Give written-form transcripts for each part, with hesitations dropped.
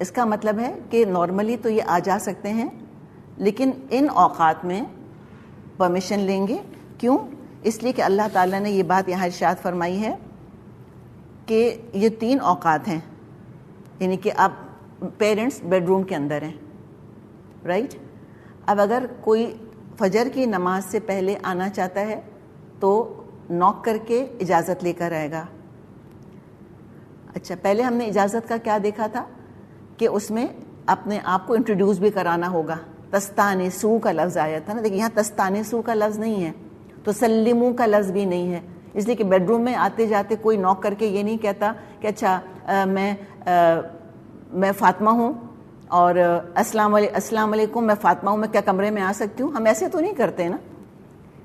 اس کا مطلب ہے کہ نارملی تو یہ آ جا سکتے ہیں، لیکن ان اوقات میں پرمیشن لیں گے. کیوں؟ اس لیے کہ اللہ تعالیٰ نے یہ بات یہاں ارشاد فرمائی ہے کہ یہ 3 اوقات ہیں، یعنی کہ اب پیرنٹس بیڈ روم کے اندر ہیں، رائٹ. اب اگر کوئی فجر کی نماز سے پہلے آنا چاہتا ہے تو نوک کر کے اجازت لے کر آئے گا. اچھا، پہلے ہم نے اجازت کا کیا دیکھا تھا کہ اس میں اپنے آپ کو انٹروڈیوس بھی کرانا ہوگا. تستانسو کا لفظ آیا تھا نا، لیکن یہاں تستانسو کا لفظ نہیں ہے، تو سلمو کا لفظ بھی نہیں ہے، اس لیے کہ بیڈ روم میں آتے جاتے کوئی نوک کر کے یہ نہیں کہتا کہ اچھا میں فاطمہ ہوں اور السلام علیکم، میں فاطمہ ہوں، میں کیا کمرے میں آ سکتی ہوں. ہم ایسے تو نہیں کرتے نا.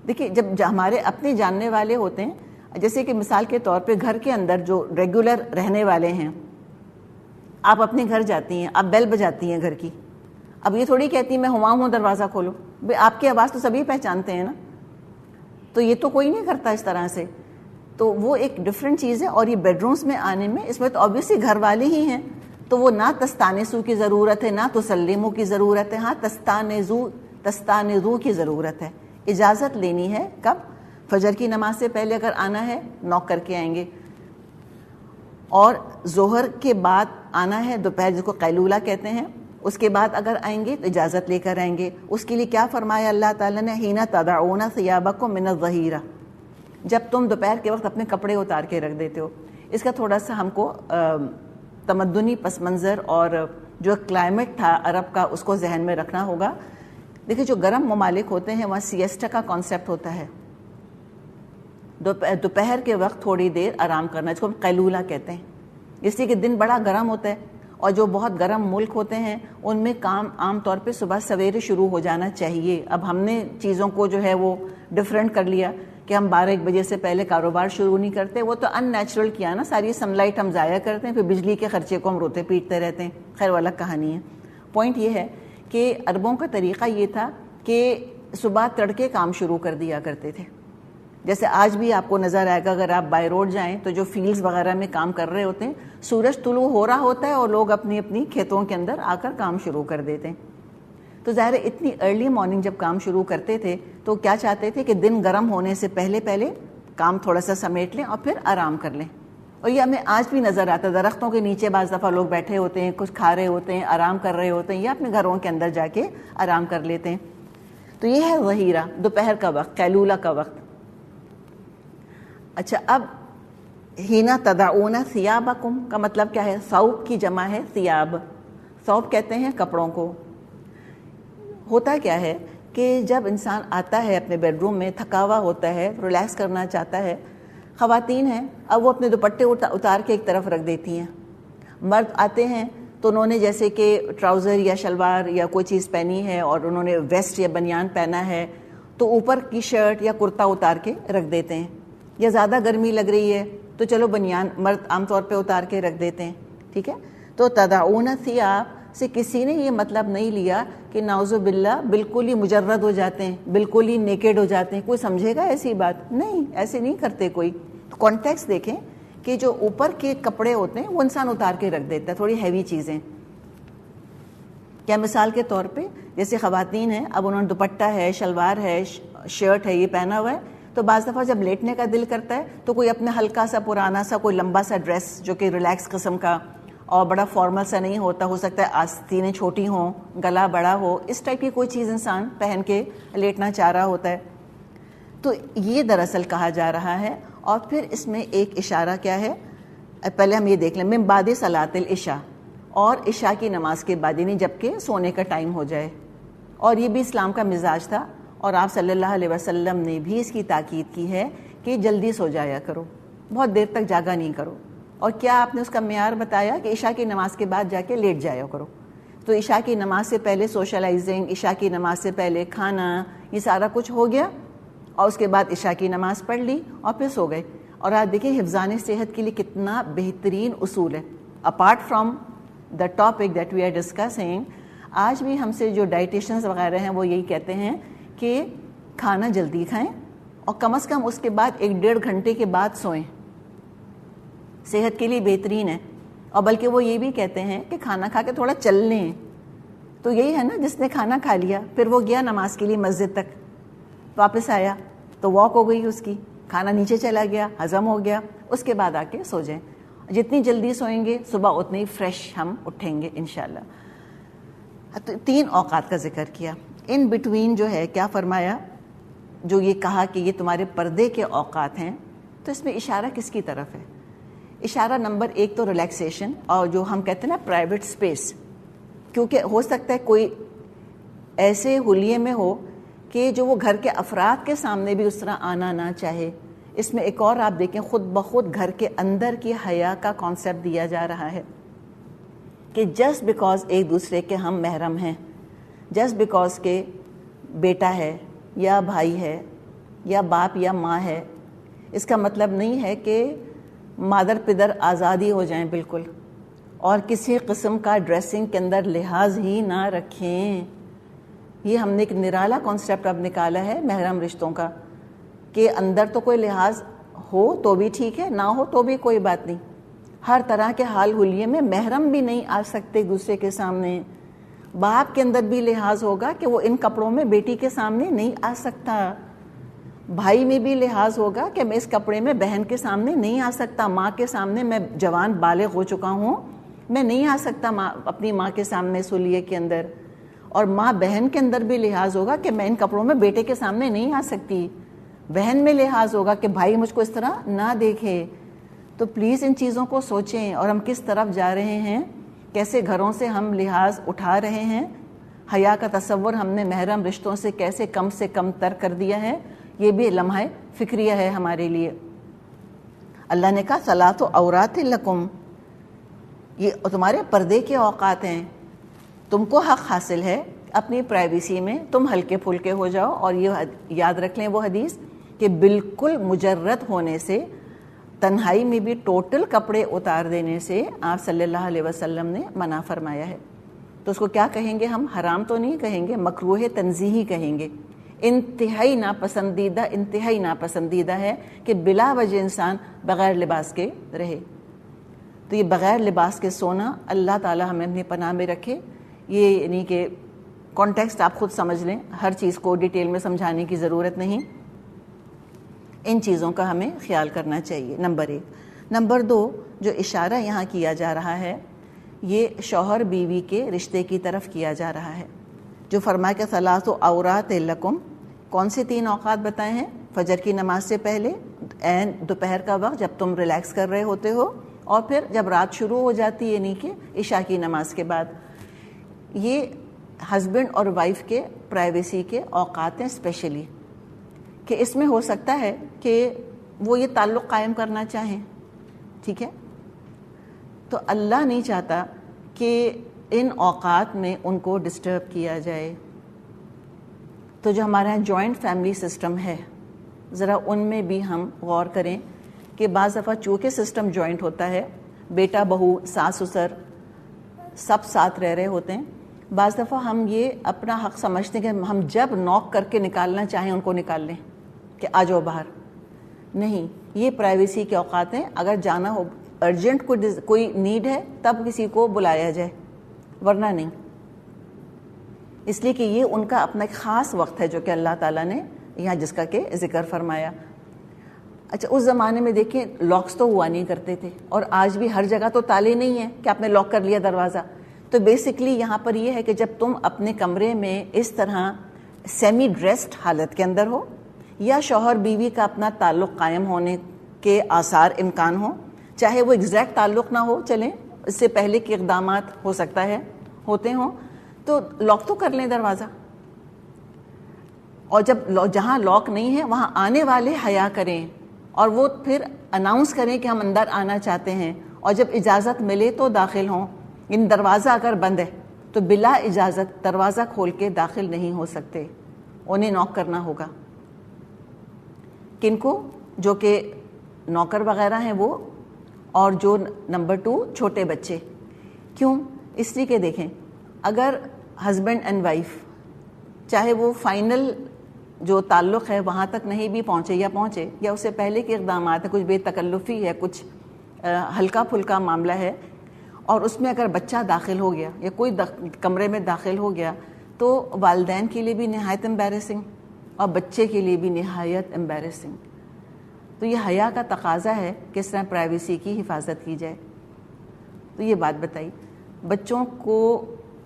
دیکھیے جب ہمارے اپنے جاننے والے ہوتے ہیں، جیسے کہ مثال کے طور پہ گھر کے اندر جو ریگولر رہنے والے ہیں، آپ اپنے گھر جاتی ہیں، آپ بیل بجاتی ہیں گھر کی، اب یہ تھوڑی کہتی میں ہوا ہوں دروازہ کھولو، بھئی آپ کی آواز تو سبھی پہچانتے ہیں نا، تو یہ تو کوئی نہیں کرتا اس طرح سے. تو وہ ایک ڈفرینٹ چیز ہے. اور یہ بیڈ رومس میں آنے میں، اس میں تو آبویسلی گھر والے ہی ہیں، تو وہ نہ تستانسو کی ضرورت ہے نہ تسلمو کی ضرورت ہے. ہاں تستانزو کی ضرورت ہے. اجازت لینی ہے کب؟ فجر کی نماز سے پہلے اگر آنا ہے نوک کر کے آئیں گے، اور ظہر کے بعد آنا ہے، دوپہر جس کو قیلولہ کہتے ہیں، اس کے بعد اگر آئیں گے تو اجازت لے کر آئیں گے. اس کے لیے کیا فرمایا اللہ تعالیٰ نے؟ حین تضعون ثیابکم من الظہیرہ، جب تم دوپہر کے وقت اپنے کپڑے اتار کے رکھ دیتے ہو. اس کا تھوڑا سا ہم کو تمدنی پس منظر اور جو کلائمیٹ تھا عرب کا اس کو ذہن میں رکھنا ہوگا. دیکھیں جو گرم ممالک ہوتے ہیں وہاں سیسٹا کا کانسیپٹ ہوتا ہے، دوپہر کے وقت تھوڑی دیر آرام کرنا، جس کو ہم قیلولہ کہتے ہیں، اس لیے کہ دن بڑا گرم ہوتا ہے. اور جو بہت گرم ملک ہوتے ہیں ان میں کام عام طور پہ صبح سویرے شروع ہو جانا چاہیے. اب ہم نے چیزوں کو جو ہے وہ ڈفرینٹ کر لیا کہ ہم 12-1 بجے سے پہلے کاروبار شروع نہیں کرتے. وہ تو ان نیچرل کیا نا، ساری سن لائٹ ہم ضائع کرتے ہیں، پھر بجلی کے خرچے کو ہم روتے پیٹتے رہتے ہیں. خیر وہ الگ کہانی ہے. پوائنٹ یہ ہے کہ عربوں کا طریقہ یہ تھا کہ صبح تڑکے کام شروع کر دیا کرتے تھے. جیسے آج بھی آپ کو نظر آئے گا اگر آپ بائی روڈ جائیں تو جو فیلڈز وغیرہ میں کام کر رہے ہوتے ہیں، سورج طلوع ہو رہا ہوتا ہے اور لوگ اپنی اپنی کھیتوں کے اندر آ کر کام شروع کر دیتے ہیں. تو ظاہر اتنی ارلی مارننگ جب کام شروع کرتے تھے تو کیا چاہتے تھے کہ دن گرم ہونے سے پہلے کام تھوڑا سا سمیٹ لیں اور پھر آرام کر لیں. اور یہ ہمیں آج بھی نظر آتا ہے، درختوں کے نیچے بعض دفعہ لوگ بیٹھے ہوتے ہیں، کچھ کھا رہے ہوتے ہیں، آرام کر رہے ہوتے ہیں، یا اپنے گھروں کے اندر جا کے آرام کر لیتے ہیں. تو یہ ہے ظہیرہ، دوپہر کا وقت، قیلولہ کا وقت. اچھا، اب حین تضعون ثیابکم کا مطلب کیا ہے؟ ثوب کی جمع ہے ثیاب. ثوب کہتے ہیں کپڑوں کو. ہوتا کیا ہے کہ جب انسان آتا ہے اپنے بیڈ روم میں، تھکا ہوا ہوتا ہے، ریلیکس کرنا چاہتا ہے، خواتین ہیں اب وہ اپنے دوپٹے اتار کے ایک طرف رکھ دیتی ہیں. مرد آتے ہیں تو انہوں نے جیسے کہ ٹراؤزر یا شلوار یا کوئی چیز پہنی ہے اور انہوں نے ویسٹ یا بنیان پہنا ہے تو اوپر کی شرٹ یا کرتا اتار کے رکھ دیتے ہیں. یا زیادہ گرمی لگ رہی ہے تو چلو بنیان مرد عام طور پہ اتار کے رکھ دیتے ہیں. ٹھیک ہے، تو تضعون ثیاب سے کسی نے یہ مطلب نہیں لیا کہ نعوذ باللہ بالکل ہی مجرد ہو جاتے ہیں، بالکل ہی نیکڈ ہو جاتے ہیں. کوئی سمجھے گا ایسی بات؟ نہیں، ایسے نہیں کرتے کوئی. کانٹیکسٹ دیکھیں کہ جو اوپر کے کپڑے ہوتے ہیں وہ انسان اتار کے رکھ دیتا ہے، تھوڑی ہیوی چیزیں. کیا مثال کے طور پہ جیسے خواتین ہیں، اب انہوں نے دوپٹہ ہے، شلوار ہے، شرٹ ہے، یہ پہنا ہوا ہے، تو بعض دفعہ جب لیٹنے کا دل کرتا ہے تو کوئی اپنا ہلکا سا پرانا سا کوئی لمبا سا ڈریس جو کہ ریلیکس قسم کا اور بڑا فارمل سا نہیں ہوتا، ہو سکتا ہے آستینیں چھوٹی ہوں، گلا بڑا ہو، اس ٹائپ کی کوئی چیز انسان پہن کے لیٹنا چاہ رہا ہوتا ہے. تو یہ دراصل کہا جا رہا ہے. اور پھر اس میں ایک اشارہ کیا ہے، پہلے ہم یہ دیکھ لیں، من بعد صلاۃ العشاء، اور عشاء کی نماز کے بعد، یعنی جب کہ سونے کا ٹائم ہو جائے. اور یہ بھی اسلام کا مزاج تھا اور آپ صلی اللہ علیہ وسلم نے بھی اس کی تاکید کی ہے کہ جلدی سو جایا کرو، بہت دیر تک جاگا نہیں کرو. اور کیا آپ نے اس کا معیار بتایا کہ عشاء کی نماز کے بعد جا کے لیٹ جایا کرو. تو عشاء کی نماز سے پہلے سوشلائزنگ، عشاء کی نماز سے پہلے کھانا، یہ سارا کچھ ہو گیا، اور اس کے بعد عشاء کی نماز پڑھ لی اور پھر سو گئے. اور آج دیکھیں حفظان صحت کے لیے کتنا بہترین اصول ہے. Apart from the topic that we are discussing, آج بھی ہم سے جو ڈائٹیشنز وغیرہ ہیں وہ یہی کہتے ہیں کہ کھانا جلدی کھائیں اور کم از کم اس کے بعد 1-1.5 گھنٹے کے بعد سوئیں، صحت کے لیے بہترین ہے. اور بلکہ وہ یہ بھی کہتے ہیں کہ کھانا کھا کے تھوڑا چل لیں. تو یہی ہے نا, جس نے کھانا کھا لیا پھر وہ گیا نماز کے لیے مسجد تک, واپس آیا تو واک ہو گئی اس کی, کھانا نیچے چلا گیا, ہضم ہو گیا, اس کے بعد آ کے سو جائیں. جتنی جلدی سوئیں گے صبح اتنے ہی فریش ہم اٹھیں گے انشاءاللہ. 3 اوقات کا ذکر کیا. ان بٹوین جو ہے کیا فرمایا, جو یہ کہا کہ یہ تمہارے پردے کے اوقات ہیں, تو اس میں اشارہ کس کی طرف ہے؟ اشارہ نمبر 1 تو ریلیکسیشن, اور جو ہم کہتے ہیں نا پرائیویٹ اسپیس, کیونکہ ہو سکتا ہے کوئی ایسے حلیے میں ہو کہ جو وہ گھر کے افراد کے سامنے بھی اس طرح آنا نہ چاہے. اس میں ایک اور آپ دیکھیں, خود بخود گھر کے اندر کی حیا کا کانسیپٹ دیا جا رہا ہے کہ جسٹ بیکاز ایک دوسرے کے ہم محرم ہیں, جسٹ بیکاز کہ بیٹا ہے یا بھائی ہے یا باپ یا ماں ہے, اس کا مطلب نہیں ہے کہ مادر پدر آزادی ہو جائیں بالکل, اور کسی قسم کا ڈریسنگ کے اندر لحاظ ہی نہ رکھیں. یہ ہم نے ایک نرالا کانسیپٹ اب نکالا ہے محرم رشتوں کا, کہ اندر تو کوئی لحاظ ہو تو بھی ٹھیک ہے, نہ ہو تو بھی کوئی بات نہیں. ہر طرح کے حال حلیے میں محرم بھی نہیں آ سکتے ایک دوسرے کے سامنے. باپ کے اندر بھی لحاظ ہوگا کہ وہ ان کپڑوں میں بیٹی کے سامنے نہیں آ سکتا. بھائی میں بھی لحاظ ہوگا کہ میں اس کپڑے میں بہن کے سامنے نہیں آ سکتا. ماں کے سامنے, میں جوان بالغ ہو چکا ہوں, میں نہیں آ سکتا اپنی ماں کے سامنے سلیے کے اندر. اور ماں بہن کے اندر بھی لحاظ ہوگا کہ میں ان کپڑوں میں بیٹے کے سامنے نہیں آ سکتی. بہن میں لحاظ ہوگا کہ بھائی مجھ کو اس طرح نہ دیکھے. تو پلیز ان چیزوں کو سوچیں, اور ہم کس طرف جا رہے ہیں, کیسے گھروں سے ہم لحاظ اٹھا رہے ہیں, حیا کا تصور ہم نے محرم رشتوں سے کم تر کر دیا ہے. یہ بھی لمحہ فکریہ ہے ہمارے لیے. اللہ نے کہا صلاۃ عورات لکم, یہ تمہارے پردے کے اوقات ہیں, تم کو حق حاصل ہے اپنی پرائیویسی میں تم ہلکے پھلکے ہو جاؤ. اور یہ یاد رکھ لیں وہ حدیث کہ بالکل مجرد ہونے سے, تنہائی میں بھی ٹوٹل کپڑے اتار دینے سے آپ صلی اللہ علیہ وسلم نے منع فرمایا ہے. تو اس کو کیا کہیں گے ہم؟ حرام تو نہیں کہیں گے, مکروہ تنزیہی کہیں گے. انتہائی ناپسندیدہ ہے کہ بلا وجہ انسان بغیر لباس کے رہے. تو یہ بغیر لباس کے سونا اللہ تعالی ہمیں اپنی پناہ میں رکھے. یہ یعنی کہ کانٹیکسٹ آپ خود سمجھ لیں, ہر چیز کو ڈیٹیل میں سمجھانے کی ضرورت نہیں. ان چیزوں کا ہمیں خیال کرنا چاہیے, نمبر 1. نمبر 2, جو اشارہ یہاں کیا جا رہا ہے یہ شوہر بیوی کے رشتے کی طرف کیا جا رہا ہے. جو فرمایا کہ ثلاث عورات لکم, کون سے 3 اوقات بتائے ہیں؟ فجر کی نماز سے پہلے, دوپہر کا وقت جب تم ریلیکس کر رہے ہوتے ہو, اور پھر جب رات شروع ہو جاتی ہے یعنی کہ عشاء کی نماز کے بعد. یہ ہسبینڈ اور وائف کے پرائیویسی کے اوقات ہیں اسپیشلی, کہ اس میں ہو سکتا ہے کہ وہ یہ تعلق قائم کرنا چاہیں, ٹھیک ہے. تو اللہ نہیں چاہتا کہ ان اوقات میں ان کو ڈسٹرب کیا جائے. تو جو ہمارے یہاں جوائنٹ فیملی سسٹم ہے, ذرا ان میں بھی ہم غور کریں کہ بعض دفعہ چونکہ سسٹم جوائنٹ ہوتا ہے, بیٹا بہو ساس سسر سب ساتھ رہ رہے ہوتے ہیں, بعض دفعہ ہم یہ اپنا حق سمجھتے ہیں کہ ہم جب نوک کر کے نکالنا چاہیں ان کو نکال لیں کہ آ جاؤ باہر. نہیں, یہ پرائیویسی کے اوقات ہیں. اگر جانا ہو, ارجنٹ کوئی نیڈ ہے تب کسی کو بلایا جائے, ورنہ نہیں. اس لیے کہ یہ ان کا اپنا ایک خاص وقت ہے جو کہ اللہ تعالیٰ نے یہاں جس کا کہ ذکر فرمایا. اچھا, اس زمانے میں دیکھیں لاکس تو ہوا نہیں کرتے تھے, اور آج بھی ہر جگہ تو تالے نہیں ہیں کہ آپ نے لاک کر لیا دروازہ. تو بیسکلی یہاں پر یہ ہے کہ جب تم اپنے کمرے میں اس طرح سیمی ڈریسڈ حالت کے اندر ہو, یا شوہر بیوی کا اپنا تعلق قائم ہونے کے آثار امکان ہو, چاہے وہ ایگزیکٹ تعلق نہ ہو, چلیں اس سے پہلے کے اقدامات ہو سکتا ہے ہوتے ہوں, تو لاک تو کر لیں دروازہ. اور جب جہاں لاک نہیں ہے وہاں آنے والے حیا کریں, اور وہ پھر اناؤنس کریں کہ ہم اندر آنا چاہتے ہیں, اور جب اجازت ملے تو داخل ہوں. ان دروازہ اگر بند ہے تو بلا اجازت دروازہ کھول کے داخل نہیں ہو سکتے, انہیں نوک کرنا ہوگا. کن کو؟ جو کہ نوکر وغیرہ ہیں وہ, اور جو نمبر 2 چھوٹے بچے. کیوں؟ اس لیے کہ دیکھیں, اگر ہسبینڈ اینڈ وائف چاہے وہ فائنل جو تعلق ہے وہاں تک نہیں بھی پہنچے, یا اس سے پہلے کے اقدامات ہیں, کچھ بے تکلفی ہے, کچھ ہلکا پھلکا معاملہ ہے, اور اس میں اگر بچہ داخل ہو گیا یا کوئی کمرے میں داخل ہو گیا تو والدین کے لیے بھی نہایت امبیرسنگ اور بچے کے لیے بھی نہایت امبیرسنگ. تو یہ حیا کا تقاضا ہے کہ اس طرح پرائیویسی کی حفاظت کی جائے. تو یہ بات بتائی. بچوں کو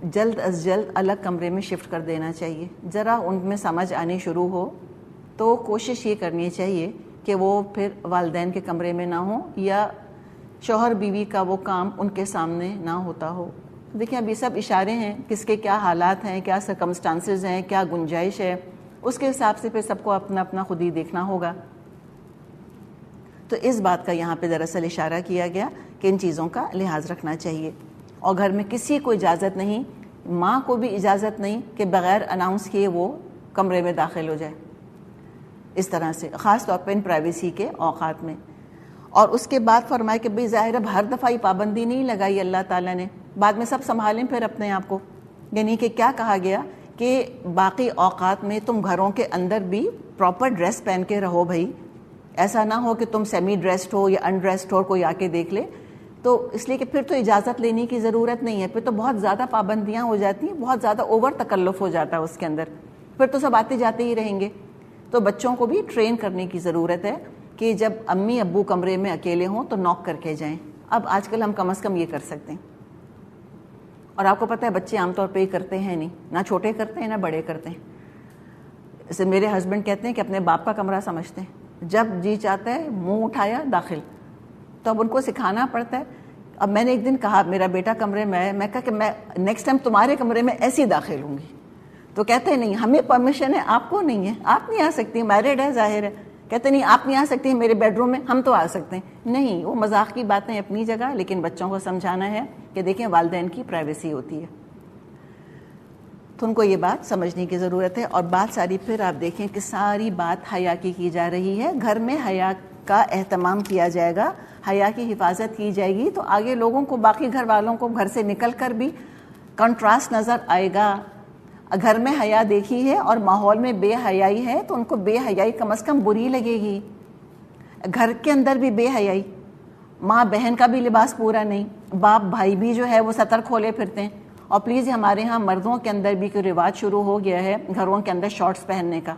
جلد از جلد الگ کمرے میں شفٹ کر دینا چاہیے. ذرا ان میں سمجھ آنی شروع ہو تو کوشش یہ کرنی چاہیے کہ وہ پھر والدین کے کمرے میں نہ ہوں یا شوہر بیوی کا وہ کام ان کے سامنے نہ ہوتا ہو. دیکھیں اب یہ سب اشارے ہیں، کس کے کیا حالات ہیں، کیا سرکمسٹانسز ہیں، کیا گنجائش ہے، اس کے حساب سے پھر سب کو اپنا اپنا خود ہی دیکھنا ہوگا. تو اس بات کا یہاں پہ دراصل اشارہ کیا گیا کہ ان چیزوں کا لحاظ رکھنا چاہیے. اور گھر میں کسی کو اجازت نہیں، ماں کو بھی اجازت نہیں کہ بغیر اناؤنس کیے وہ کمرے میں داخل ہو جائے اس طرح سے، خاص طور پہ ان پرائیویسی کے اوقات میں. اور اس کے بعد فرمائے کہ بھئی ظاہر اب ہر دفعہ یہ پابندی نہیں لگائی اللہ تعالیٰ نے، بعد میں سب سنبھالیں پھر اپنے آپ کو. یعنی کہ کیا کہا گیا کہ باقی اوقات میں تم گھروں کے اندر بھی پراپر ڈریس پہن کے رہو بھائی. ایسا نہ ہو کہ تم سیمی ڈریسڈ ہو یا ان ڈریسڈ ہو اور کوئی آ کے دیکھ لے. تو اس لیے کہ پھر تو اجازت لینے کی ضرورت نہیں ہے، پھر تو بہت زیادہ پابندیاں ہو جاتی ہیں، بہت زیادہ اوور تکلف ہو جاتا ہے اس کے اندر، پھر تو سب آتے جاتے ہی رہیں گے. تو بچوں کو بھی ٹرین کرنے کی ضرورت ہے کہ جب امی ابو کمرے میں اکیلے ہوں تو نوک کر کے جائیں. اب آج کل ہم کم از کم یہ کر سکتے ہیں. اور آپ کو پتہ ہے بچے عام طور پہ یہ کرتے ہیں نہیں، نہ چھوٹے کرتے ہیں نہ بڑے کرتے ہیں. جیسے میرے ہسبینڈ کہتے ہیں کہ اپنے باپ کا کمرہ سمجھتے ہیں، جب جی چاہتا ہے منہ اٹھایا داخل. تو اب ان کو سکھانا پڑتا ہے. اب میں نے ایک دن کہا میرا بیٹا کمرے میں ہے، میں کہا کہ میں نیکسٹ ٹائم تمہارے کمرے میں ایسی داخل ہوں گی. تو کہتے ہیں نہیں ہمیں پرمیشن ہے، آپ کو نہیں ہے، آپ نہیں آ سکتی، میرڈ ہے ظاہر ہے. کہتے نہیں آپ نہیں آ سکتی میرے بیڈ روم میں، ہم تو آ سکتے ہیں. نہیں، وہ مذاق کی باتیں اپنی جگہ، لیکن بچوں کو سمجھانا ہے کہ دیکھیں والدین کی پرائیویسی ہوتی ہے. تو ان کو یہ بات سمجھنے کی ضرورت ہے. اور بات ساری پھر آپ دیکھیں کہ ساری بات حیا کی جا رہی ہے. گھر میں حیا کا اہتمام کیا جائے گا، حیا کی حفاظت کی جائے گی، تو آگے لوگوں کو، باقی گھر والوں کو گھر سے نکل کر بھی کنٹراسٹ نظر آئے گا. گھر میں حیا دیکھی ہے اور ماحول میں بے حیائی ہے تو ان کو بے حیائی کم از کم بری لگے گی. گھر کے اندر بھی بے حیائی، ماں بہن کا بھی لباس پورا نہیں، باپ بھائی بھی جو ہے وہ سطر کھولے پھرتے ہیں. اور پلیز ہمارے ہاں مردوں کے اندر بھی کوئی رواج شروع ہو گیا ہے گھروں کے اندر شارٹس پہننے کا،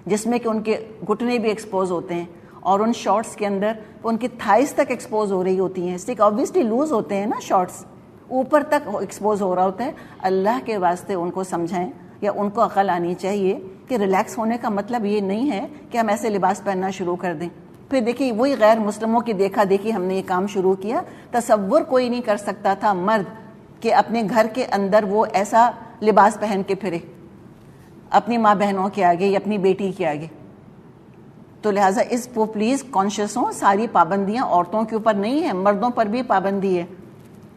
جس میں کہ ان کے گھٹنے بھی ایکسپوز ہوتے ہیں اور ان شارٹس کے اندر ان کی تھائز تک ایکسپوز ہو رہی ہوتی ہیں. اسٹک آبویسلی لوز ہوتے ہیں نا شارٹس، اوپر تک ایکسپوز ہو رہا ہوتا ہے. اللہ کے واسطے ان کو سمجھائیں یا ان کو عقل آنی چاہیے کہ ریلیکس ہونے کا مطلب یہ نہیں ہے کہ ہم ایسے لباس پہننا شروع کر دیں. پھر دیکھیے وہی غیر مسلموں کی دیکھا دیکھی ہم نے یہ کام شروع کیا. تصور کوئی نہیں کر سکتا تھا مرد کہ اپنے گھر کے اندر وہ ایسا لباس پہن کے پھرے اپنی ماں بہنوں کے آگے یا اپنی بیٹی کے آگے. تو لہٰذا اس کو پلیز کانشیس ہوں، ساری پابندیاں عورتوں کے اوپر نہیں ہیں، مردوں پر بھی پابندی ہے.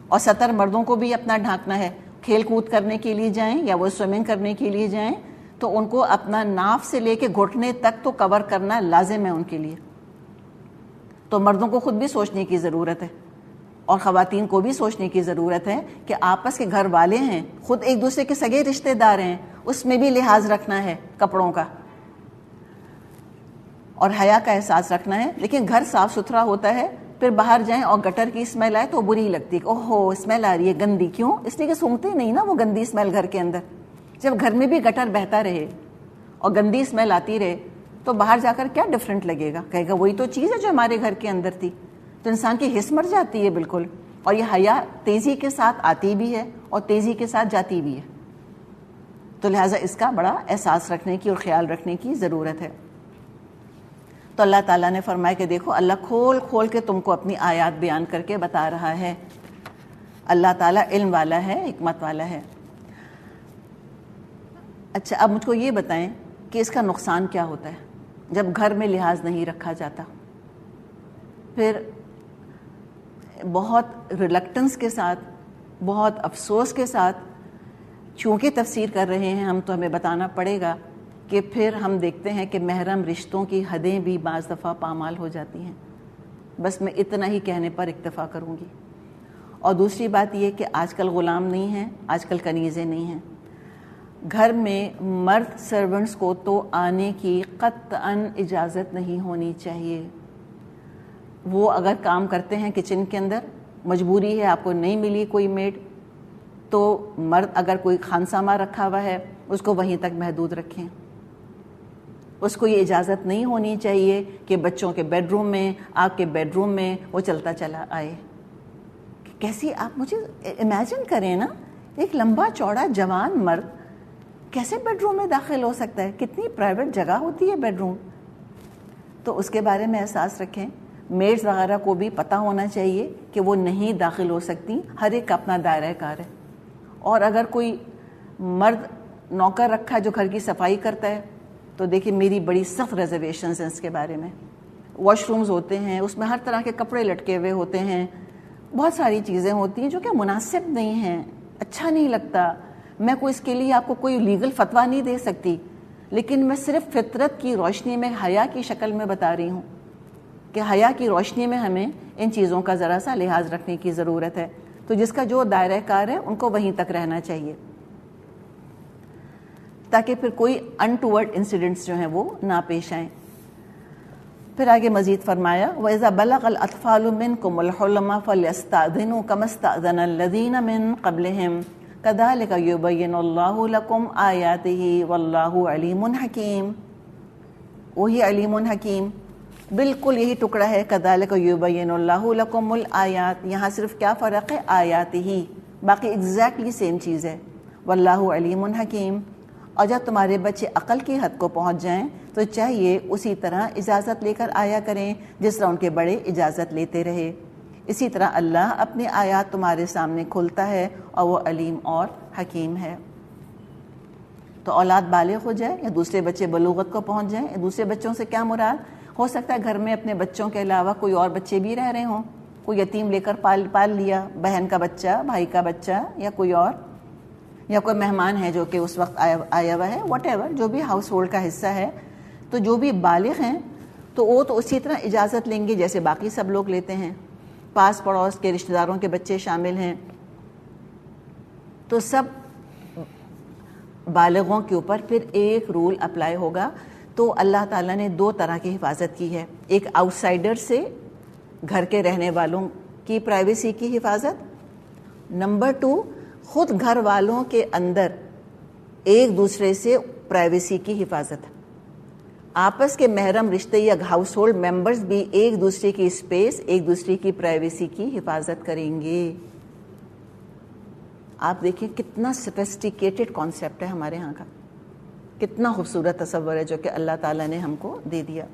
اور سطر مردوں کو بھی اپنا ڈھانکنا ہے. کھیل کود کرنے کے لیے جائیں یا وہ سوئمنگ کرنے کے لیے جائیں تو ان کو اپنا ناف سے لے کے گھٹنے تک تو کور کرنا لازم ہے ان کے لیے. تو مردوں کو خود بھی سوچنے کی ضرورت ہے اور خواتین کو بھی سوچنے کی ضرورت ہے کہ آپس کے گھر والے ہیں، خود ایک دوسرے کے سگے رشتے دار ہیں، اس میں بھی لحاظ رکھنا ہے کپڑوں کا اور حیا کا احساس رکھنا ہے. لیکن گھر صاف ستھرا ہوتا ہے، پھر باہر جائیں اور گٹر کی اسمیل آئے تو بری لگتی ہے. اوہو اسمیل آ رہی ہے گندی. کیوں؟ اس لیے کہ سونگتے نہیں نا وہ گندی اسمیل گھر کے اندر. جب گھر میں بھی گٹر بہتا رہے اور گندی اسمیل آتی رہے تو باہر جا کر کیا ڈفرینٹ لگے گا؟ کہے گا وہی تو چیز ہے جو ہمارے گھر کے اندر تھی. تو انسان کی حس مر جاتی ہے بالکل. اور یہ حیا تیزی کے ساتھ آتی بھی ہے اور تیزی کے ساتھ جاتی بھی ہے. تو لہٰذا اس کا بڑا احساس رکھنے کی اور خیال رکھنے کی ضرورت ہے. تو اللہ تعالیٰ نے فرمایا کہ دیکھو اللہ کھول کھول کے تم کو اپنی آیات بیان کر کے بتا رہا ہے. اللہ تعالیٰ علم والا ہے، حکمت والا ہے. اچھا اب مجھ کو یہ بتائیں کہ اس کا نقصان کیا ہوتا ہے جب گھر میں لحاظ نہیں رکھا جاتا؟ پھر بہت ریلکٹنس کے ساتھ، بہت افسوس کے ساتھ، چونکہ تفسیر کر رہے ہیں ہم تو ہمیں بتانا پڑے گا کہ پھر ہم دیکھتے ہیں کہ محرم رشتوں کی حدیں بھی بعض دفعہ پامال ہو جاتی ہیں. بس میں اتنا ہی کہنے پر اکتفا کروں گی. اور دوسری بات یہ کہ آج کل غلام نہیں ہیں، آج کل کنیزیں نہیں ہیں. گھر میں مرد سرونٹس کو تو آنے کی قطعاً اجازت نہیں ہونی چاہیے. وہ اگر کام کرتے ہیں کچن کے اندر مجبوری ہے، آپ کو نہیں ملی کوئی میڈ، تو مرد اگر کوئی خانسامہ رکھا ہوا ہے اس کو وہیں تک محدود رکھیں. اس کو یہ اجازت نہیں ہونی چاہیے کہ بچوں کے بیڈ روم میں، آپ کے بیڈ روم میں وہ چلتا چلا آئے. کیسی آپ مجھے امیجن کریں نا، ایک لمبا چوڑا جوان مرد کیسے بیڈ روم میں داخل ہو سکتا ہے؟ کتنی پرائیویٹ جگہ ہوتی ہے بیڈ روم. تو اس کے بارے میں احساس رکھیں. میڈز وغیرہ کو بھی پتہ ہونا چاہیے کہ وہ نہیں داخل ہو سکتی، ہر ایک کا اپنا دائرہ کار ہے. اور اگر کوئی مرد نوکر رکھا جو گھر کی صفائی کرتا ہے تو دیکھیں میری بڑی سخت ریزرویشنز ہیں اس کے بارے میں. واش رومز ہوتے ہیں، اس میں ہر طرح کے کپڑے لٹکے ہوئے ہوتے ہیں، بہت ساری چیزیں ہوتی ہیں جو کہ مناسب نہیں ہیں، اچھا نہیں لگتا. میں کوئی اس کے لیے آپ کو کوئی لیگل فتویٰ نہیں دے سکتی، لیکن میں صرف فطرت کی روشنی میں حیا کی شکل میں بتا رہی ہوں کہ حیا کی روشنی میں ہمیں ان چیزوں کا ذرا سا لحاظ رکھنے کی ضرورت ہے. تو جس کا جو دائرہ کار ہے ان کو وہیں تک رہنا چاہیے تاکہ پھر کوئی انٹوورڈ انسیڈنٹس جو ہیں وہ نہ پیش آئیں. پھر آگے مزید فرمایا وَإِذَا بَلَغَ الْأَطْفَالُ مِنْكُمُ الْحُلُمَ فَلْيَسْتَأْذِنُوا كَمَا اسْتَأْذَنَ الَّذِينَ مِنْ قَبْلِهِمْ كَذَلِكَ يُبَيِّنُ اللَّهُ لَكُمْ آيَاتِهِ وَاللَّهُ عَلِيمٌ حَكِيمٌ. وہی علیم حکیم، بالکل یہی ٹکڑا ہے. كَذَلِكَ يُبَيِّنُ اللَّهُ لَكُمُ الْآيَاتِ، یہاں صرف کیا فرق ہے؟ آیاتِهِ، باقی ایگزیکٹلی سیم چیز ہے. وَاللَّهُ عَلِيمٌ حَكِيمٌ. اور جب تمہارے بچے عقل کی حد کو پہنچ جائیں تو چاہیے اسی طرح اجازت لے کر آیا کریں جس طرح ان کے بڑے اجازت لیتے رہے. اسی طرح اللہ اپنی آیات تمہارے سامنے کھولتا ہے اور وہ علیم اور حکیم ہے. تو اولاد بالغ ہو جائے یا دوسرے بچے بلوغت کو پہنچ جائیں، یا دوسرے بچوں سے کیا مراد؟ ہو سکتا ہے گھر میں اپنے بچوں کے علاوہ کوئی اور بچے بھی رہ رہے ہوں، کوئی یتیم لے کر پال لیا، بہن کا بچہ، بھائی کا بچہ، یا کوئی اور، یا کوئی مہمان ہے جو کہ اس وقت آیا ہوا ہے، واٹ ایور جو بھی ہاؤس ہولڈ کا حصہ ہے. تو جو بھی بالغ ہیں تو وہ تو اسی طرح اجازت لیں گے جیسے باقی سب لوگ لیتے ہیں. پاس پڑوس کے رشتہ داروں کے بچے شامل ہیں تو سب بالغوں کے اوپر پھر ایک رول اپلائی ہوگا. تو اللہ تعالیٰ نے دو طرح کی حفاظت کی ہے، ایک آؤٹ سائڈر سے گھر کے رہنے والوں کی پرائیویسی کی حفاظت، نمبر 2 خود گھر والوں کے اندر ایک دوسرے سے پرائیویسی کی حفاظت. آپس کے محرم رشتے یا ہاؤس ہولڈ ممبرز بھی ایک دوسرے کی اسپیس، ایک دوسرے کی پرائیویسی کی حفاظت کریں گے. آپ دیکھیں کتنا سفسٹیکیٹڈ کانسیپٹ ہے ہمارے ہاں کا، کتنا خوبصورت تصور ہے جو کہ اللہ تعالیٰ نے ہم کو دے دیا.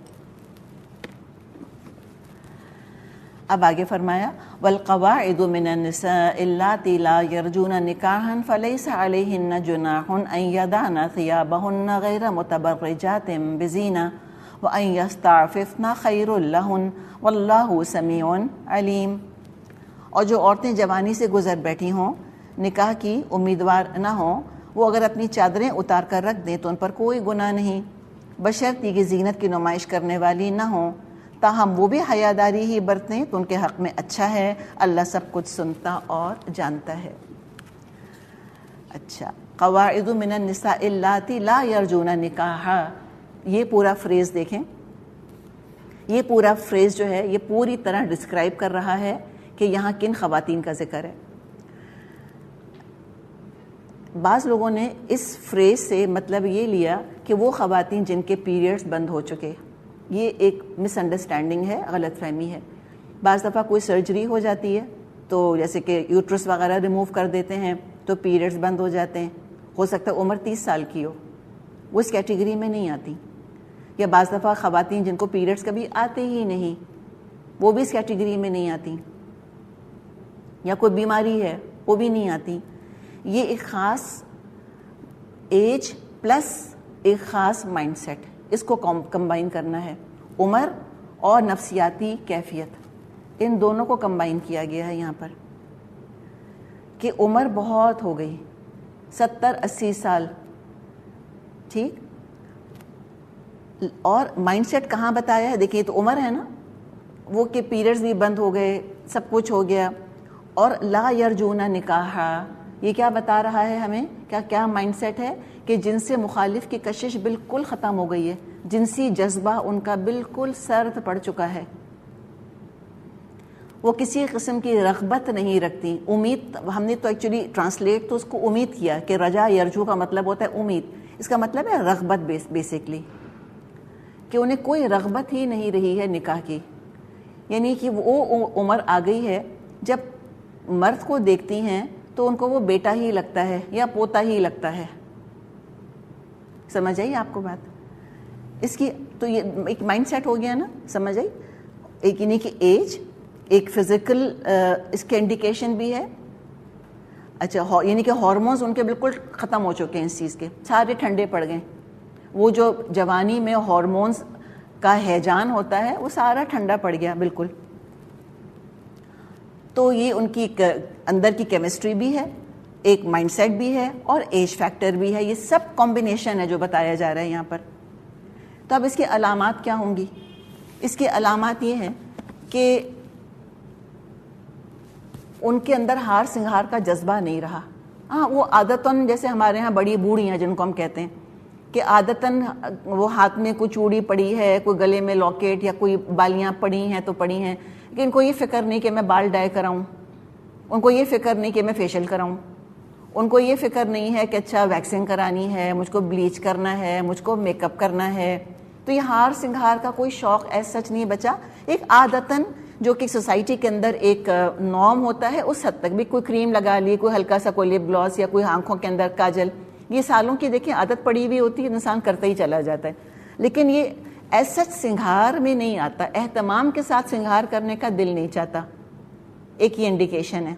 اب آگے فرمایا والقواعد من النساء اللاتي لا يرجون نکاحا فليس عليهن جناح ان يضعن ثيابهن غير متبرجات بزينة وان يستعففن خير لهن والله سميع عليم. اور جو عورتیں جوانی سے گزر بیٹھی ہوں، نکاح کی امیدوار نہ ہوں، وہ اگر اپنی چادریں اتار کر رکھ دیں تو ان پر کوئی گناہ نہیں، بشرطیکہ کہ زینت کی نمائش کرنے والی نہ ہوں، تاہم وہ بھی حیاداری ہی برتیں تو ان کے حق میں اچھا ہے. اللہ سب کچھ سنتا اور جانتا ہے. اچھا، قواعد من النساء اللاتی لا یرجون نکاحا، یہ پورا فریز دیکھیں. یہ پورا فریز جو ہے یہ پوری طرح ڈسکرائب کر رہا ہے کہ یہاں کن خواتین کا ذکر ہے. بعض لوگوں نے اس فریز سے مطلب یہ لیا کہ وہ خواتین جن کے پیریڈز بند ہو چکے. یہ ایک مس انڈرسٹینڈنگ ہے، غلط فہمی ہے. بعض دفعہ کوئی سرجری ہو جاتی ہے تو جیسے کہ یوٹرس وغیرہ ریموو کر دیتے ہیں تو پیریڈز بند ہو جاتے ہیں. ہو سکتا ہے عمر 30 سال کی ہو، وہ اس کیٹیگری میں نہیں آتی. یا بعض دفعہ خواتین جن کو پیریڈز کبھی آتے ہی نہیں وہ بھی اس کیٹیگری میں نہیں آتی. یا کوئی بیماری ہے وہ بھی نہیں آتی. یہ ایک خاص ایج پلس ایک خاص مائنڈ سیٹ، اس کو کمبائن کرنا ہے. عمر اور نفسیاتی کیفیت، ان دونوں کو کمبائن کیا گیا ہے یہاں پر کہ عمر بہت ہو گئی، 70-80 سال، ٹھیک. اور مائنڈ سیٹ کہاں بتایا ہے؟ دیکھیے تو عمر ہے نا، وہ کہ پیریڈز بھی بند ہو گئے، سب کچھ ہو گیا. اور لا یرجون نکاحا، یہ کیا بتا رہا ہے ہمیں؟ کیا مائنڈ سیٹ ہے کہ جن سے مخالف کی کشش بالکل ختم ہو گئی ہے، جنسی جذبہ ان کا بالکل سرد پڑ چکا ہے. وہ کسی قسم کی رغبت نہیں رکھتی. امید ہم نے تو ایکچولی ٹرانسلیٹ تو اس کو امید کیا کہ رجا یرجو کا مطلب ہوتا ہے امید, اس کا مطلب ہے رغبت بیسکلی, کہ انہیں کوئی رغبت ہی نہیں رہی ہے نکاح کی. یعنی کہ وہ عمر آ گئی ہے جب مرد کو دیکھتی ہیں تو ان کو وہ بیٹا ہی لگتا ہے یا پوتا ہی لگتا ہے. سمجھ آئی آپ کو بات؟ اس کی تو یہ ایک مائنڈ سیٹ ہو گیا نا, سمجھ آئی؟ ایک یعنی کہ ایج, ایک فزیکل اس کے انڈیکیشن بھی ہے. اچھا, یعنی کہ ہارمونز ان کے بالکل ختم ہو چکے ہیں, اس چیز کے سارے ٹھنڈے پڑ گئے. وہ جو جوانی میں ہارمونز کا ہیجان ہوتا ہے وہ سارا ٹھنڈا پڑ گیا بالکل. تو یہ ان کی اندر کی کیمسٹری بھی ہے, ایک مائنڈ سیٹ بھی ہے, اور ایج فیکٹر بھی ہے. یہ سب کمبینیشن ہے جو بتایا جا رہا ہے یہاں پر. تو اب اس کی علامات کیا ہوں گی؟ اس کی علامات یہ ہیں کہ ان کے اندر ہار سنگھار کا جذبہ نہیں رہا. ہاں, وہ عادتاً جیسے ہمارے ہاں بڑی بوڑھیاں جن کو ہم کہتے ہیں کہ عادتاً وہ ہاتھ میں کوئی چوڑی پڑی ہے, کوئی گلے میں لاکٹ یا کوئی بالیاں پڑی ہیں تو پڑی ہیں, لیکن ان کو یہ فکر نہیں کہ میں بال ڈائی کراؤں, ان کو یہ فکر نہیں کہ میں فیشیل کراؤں, ان کو یہ فکر نہیں ہے کہ اچھا ویکسنگ کرانی ہے, مجھ کو بلیچ کرنا ہے, مجھ کو میک اپ کرنا ہے. تو یہ ہار سنگھار کا کوئی شوق ایسا سچ نہیں بچا. ایک عادتاً جو کہ سوسائٹی کے اندر ایک نارم ہوتا ہے اس حد تک بھی, کوئی کریم لگا لی, کوئی ہلکا سا کوئی لپ گلاس یا کوئی آنکھوں کے اندر کاجل, یہ سالوں کی دیکھیں عادت پڑی ہوئی ہوتی ہے, انسان کرتا ہی چلا جاتا ہے. لیکن یہ ایسا سنگھار میں نہیں آتا, اہتمام کے ساتھ سنگھار کرنے کا دل نہیں چاہتا. ایک یہ انڈیکیشن ہے.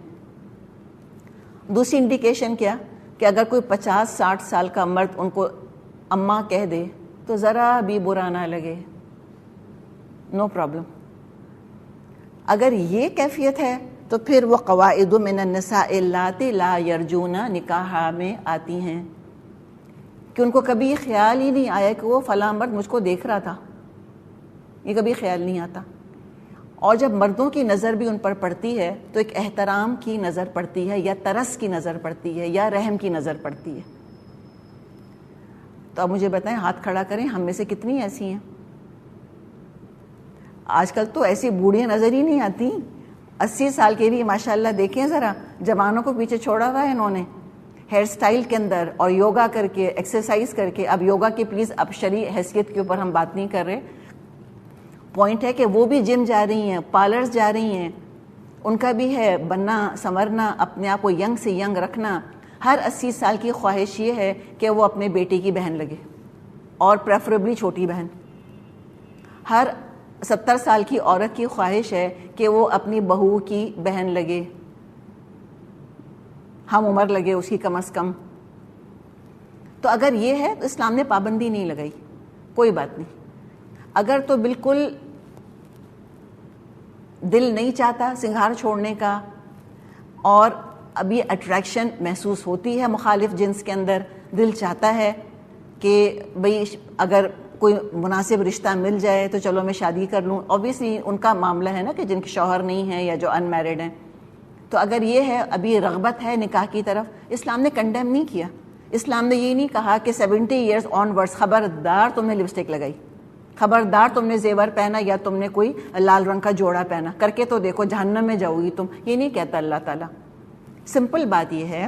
دوسری انڈیکیشن کیا کہ اگر کوئی 50-60 سال کا مرد ان کو اماں کہہ دے تو ذرا بھی برا نہ لگے, نو پرابلم. اگر یہ کیفیت ہے تو پھر وہ قواعد من النساء اللاتی لا یرجون نکاح میں آتی ہیں, کہ ان کو کبھی یہ خیال ہی نہیں آیا کہ وہ فلاں مرد مجھ کو دیکھ رہا تھا. یہ کبھی خیال نہیں آتا. اور جب مردوں کی نظر بھی ان پر پڑتی ہے تو ایک احترام کی نظر پڑتی ہے, یا ترس کی نظر پڑتی ہے, یا رحم کی نظر پڑتی ہے. تو اب مجھے بتائیں, ہاتھ کھڑا کریں, ہم میں سے کتنی ایسی ہیں؟ آج کل تو ایسی بوڑھیاں نظر ہی نہیں آتی. 80 سال کے بھی ماشاءاللہ دیکھیں ذرا, جوانوں کو پیچھے چھوڑا ہوا ہے انہوں نے ہیئر سٹائل کے اندر, اور یوگا کر کے, ایکسرسائز کر کے. اب یوگا کی پلیز اب شرعی حیثیت کے اوپر ہم بات نہیں کر رہے. پوائنٹ ہے کہ وہ بھی جم جا رہی ہیں, پارلرز جا رہی ہیں, ان کا بھی ہے بننا سنورنا, اپنے آپ کو ینگ سے ینگ رکھنا. ہر 80 سال کی خواہش یہ ہے کہ وہ اپنے بیٹے کی بہن لگے, اور پریفریبلی چھوٹی بہن. ہر 70 سال کی عورت کی خواہش ہے کہ وہ اپنی بہو کی بہن لگے, ہم عمر لگے اس کی کم از کم. تو اگر یہ ہے تو اسلام نے پابندی نہیں لگائی, کوئی بات نہیں. اگر تو بالکل دل نہیں چاہتا سنگھار چھوڑنے کا, اور ابھی اٹریکشن محسوس ہوتی ہے مخالف جنس کے اندر, دل چاہتا ہے کہ بھئی اگر کوئی مناسب رشتہ مل جائے تو چلو میں شادی کر لوں. اوبیسلی ان کا معاملہ ہے نا کہ جن کے شوہر نہیں ہیں یا جو ان میرڈ ہیں. تو اگر یہ ہے ابھی رغبت ہے نکاح کی طرف, اسلام نے کنڈیم نہیں کیا. اسلام نے یہ نہیں کہا کہ 70 ایئرز آن ورڈز خبردار تم نے لپسٹک لگائی, خبردار تم نے زیور پہنا, یا تم نے کوئی لال رنگ کا جوڑا پہنا, کر کے تو دیکھو جہنم میں جاؤ گی تم. یہ نہیں کہتا اللہ تعالیٰ. سمپل بات یہ ہے,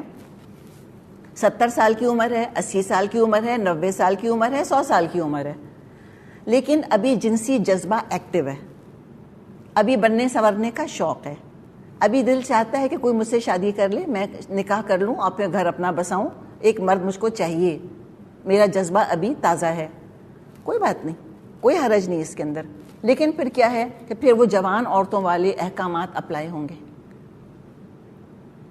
70 سال کی عمر ہے, 80 سال کی عمر ہے, 90 سال کی عمر ہے, 100 سال کی عمر ہے, لیکن ابھی جنسی جذبہ ایکٹیو ہے, ابھی بننے سنورنے کا شوق ہے, ابھی دل چاہتا ہے کہ کوئی مجھ سے شادی کر لے, میں نکاح کر لوں, اپنے گھر اپنا بساؤں, ایک مرد مجھ کو چاہیے, میرا جذبہ ابھی تازہ ہے. کوئی بات نہیں, کوئی حرج نہیں اس کے اندر. لیکن پھر کیا ہے کہ پھر وہ جوان عورتوں والے احکامات اپلائی ہوں گے.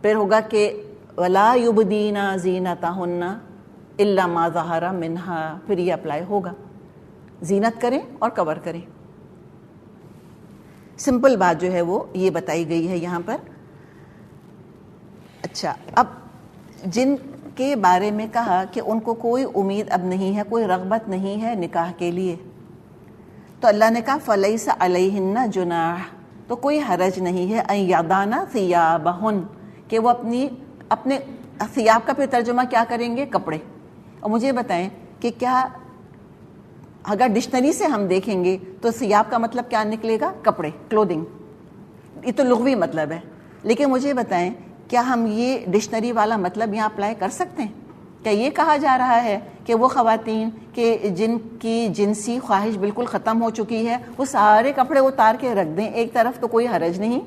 پھر ہوگا کہ وَلَا يُبْدِينَ زِينَتَهُنَّ إِلَّا مَا ظَهَرَ مِنْهَا, پھر یہ اپلائی ہوگا. زینت کریں اور کور کریں. سمپل بات جو ہے وہ یہ بتائی گئی ہے یہاں پر. اچھا, اب جن کے بارے میں کہا کہ ان کو کوئی امید اب نہیں ہے, کوئی رغبت نہیں ہے نکاح کے لیے, تو اللہ نے کہا فَلَيْسَ عَلَيْهِنَّ جُنَاحٌ, تو کوئی حرج نہیں ہے أَن يَضَعْنَ ثِيَابَهُنَّ, کہ وہ اپنے ثیاب کا پھر ترجمہ کیا کریں گے؟ کپڑے. اور مجھے بتائیں کہ کیا اگر ڈکشنری سے ہم دیکھیں گے تو ثیاب کا مطلب کیا نکلے گا؟ کپڑے, کلودنگ. یہ تو لغوی مطلب ہے، لیکن مجھے بتائیں کیا ہم یہ ڈکشنری والا مطلب یہاں اپلائی کر سکتے ہیں؟ کیا یہ کہا جا رہا ہے کہ وہ خواتین کہ جن کی جنسی خواہش بالکل ختم ہو چکی ہے وہ سارے کپڑے اتار کے رکھ دیں ایک طرف تو کوئی حرج نہیں؟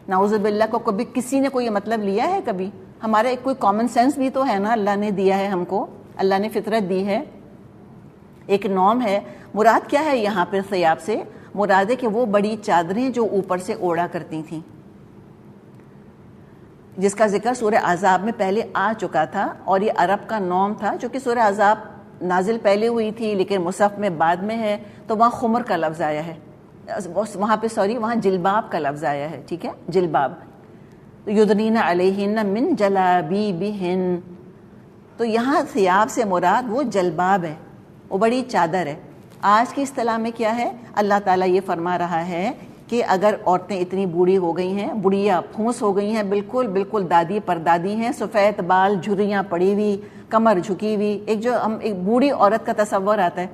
نعوذ باللہ، کو کبھی کسی نے کوئی یہ مطلب لیا ہے کبھی؟ ہمارا ایک کوئی کامن سینس بھی تو ہے نا، اللہ نے دیا ہے ہم کو، اللہ نے فطرت دی ہے، ایک نارم ہے۔ مراد کیا ہے یہاں پہ ثیاب سے؟ مراد ہے کہ وہ بڑی چادریں جو اوپر سے اوڑھا کرتی تھیں، جس کا ذکر سورہ احزاب میں پہلے آ چکا تھا، اور یہ عرب کا نام تھا، جو کہ سورہ احزاب نازل پہلے ہوئی تھی لیکن مصحف میں بعد میں ہے، تو وہاں خمر کا لفظ آیا ہے، وہاں پہ وہاں جلباب کا لفظ آیا ہے، ٹھیک ہے، جلباب، یدنین علیہن من جلابیبہن، تو یہاں ثیاب سے مراد وہ جلباب ہے، وہ بڑی چادر ہے۔ آج کی اصطلاح میں کیا ہے؟ اللہ تعالیٰ یہ فرما رہا ہے کہ اگر عورتیں اتنی بوڑھی ہو گئی ہیں، بڑھیا پھونس ہو گئی ہیں، بالکل بالکل دادی پر دادی ہیں، سفید بال، جھریاں پڑی ہوئی، کمر جھکی ہوئی، ایک جو ہم ایک بوڑھی عورت کا تصور آتا ہے،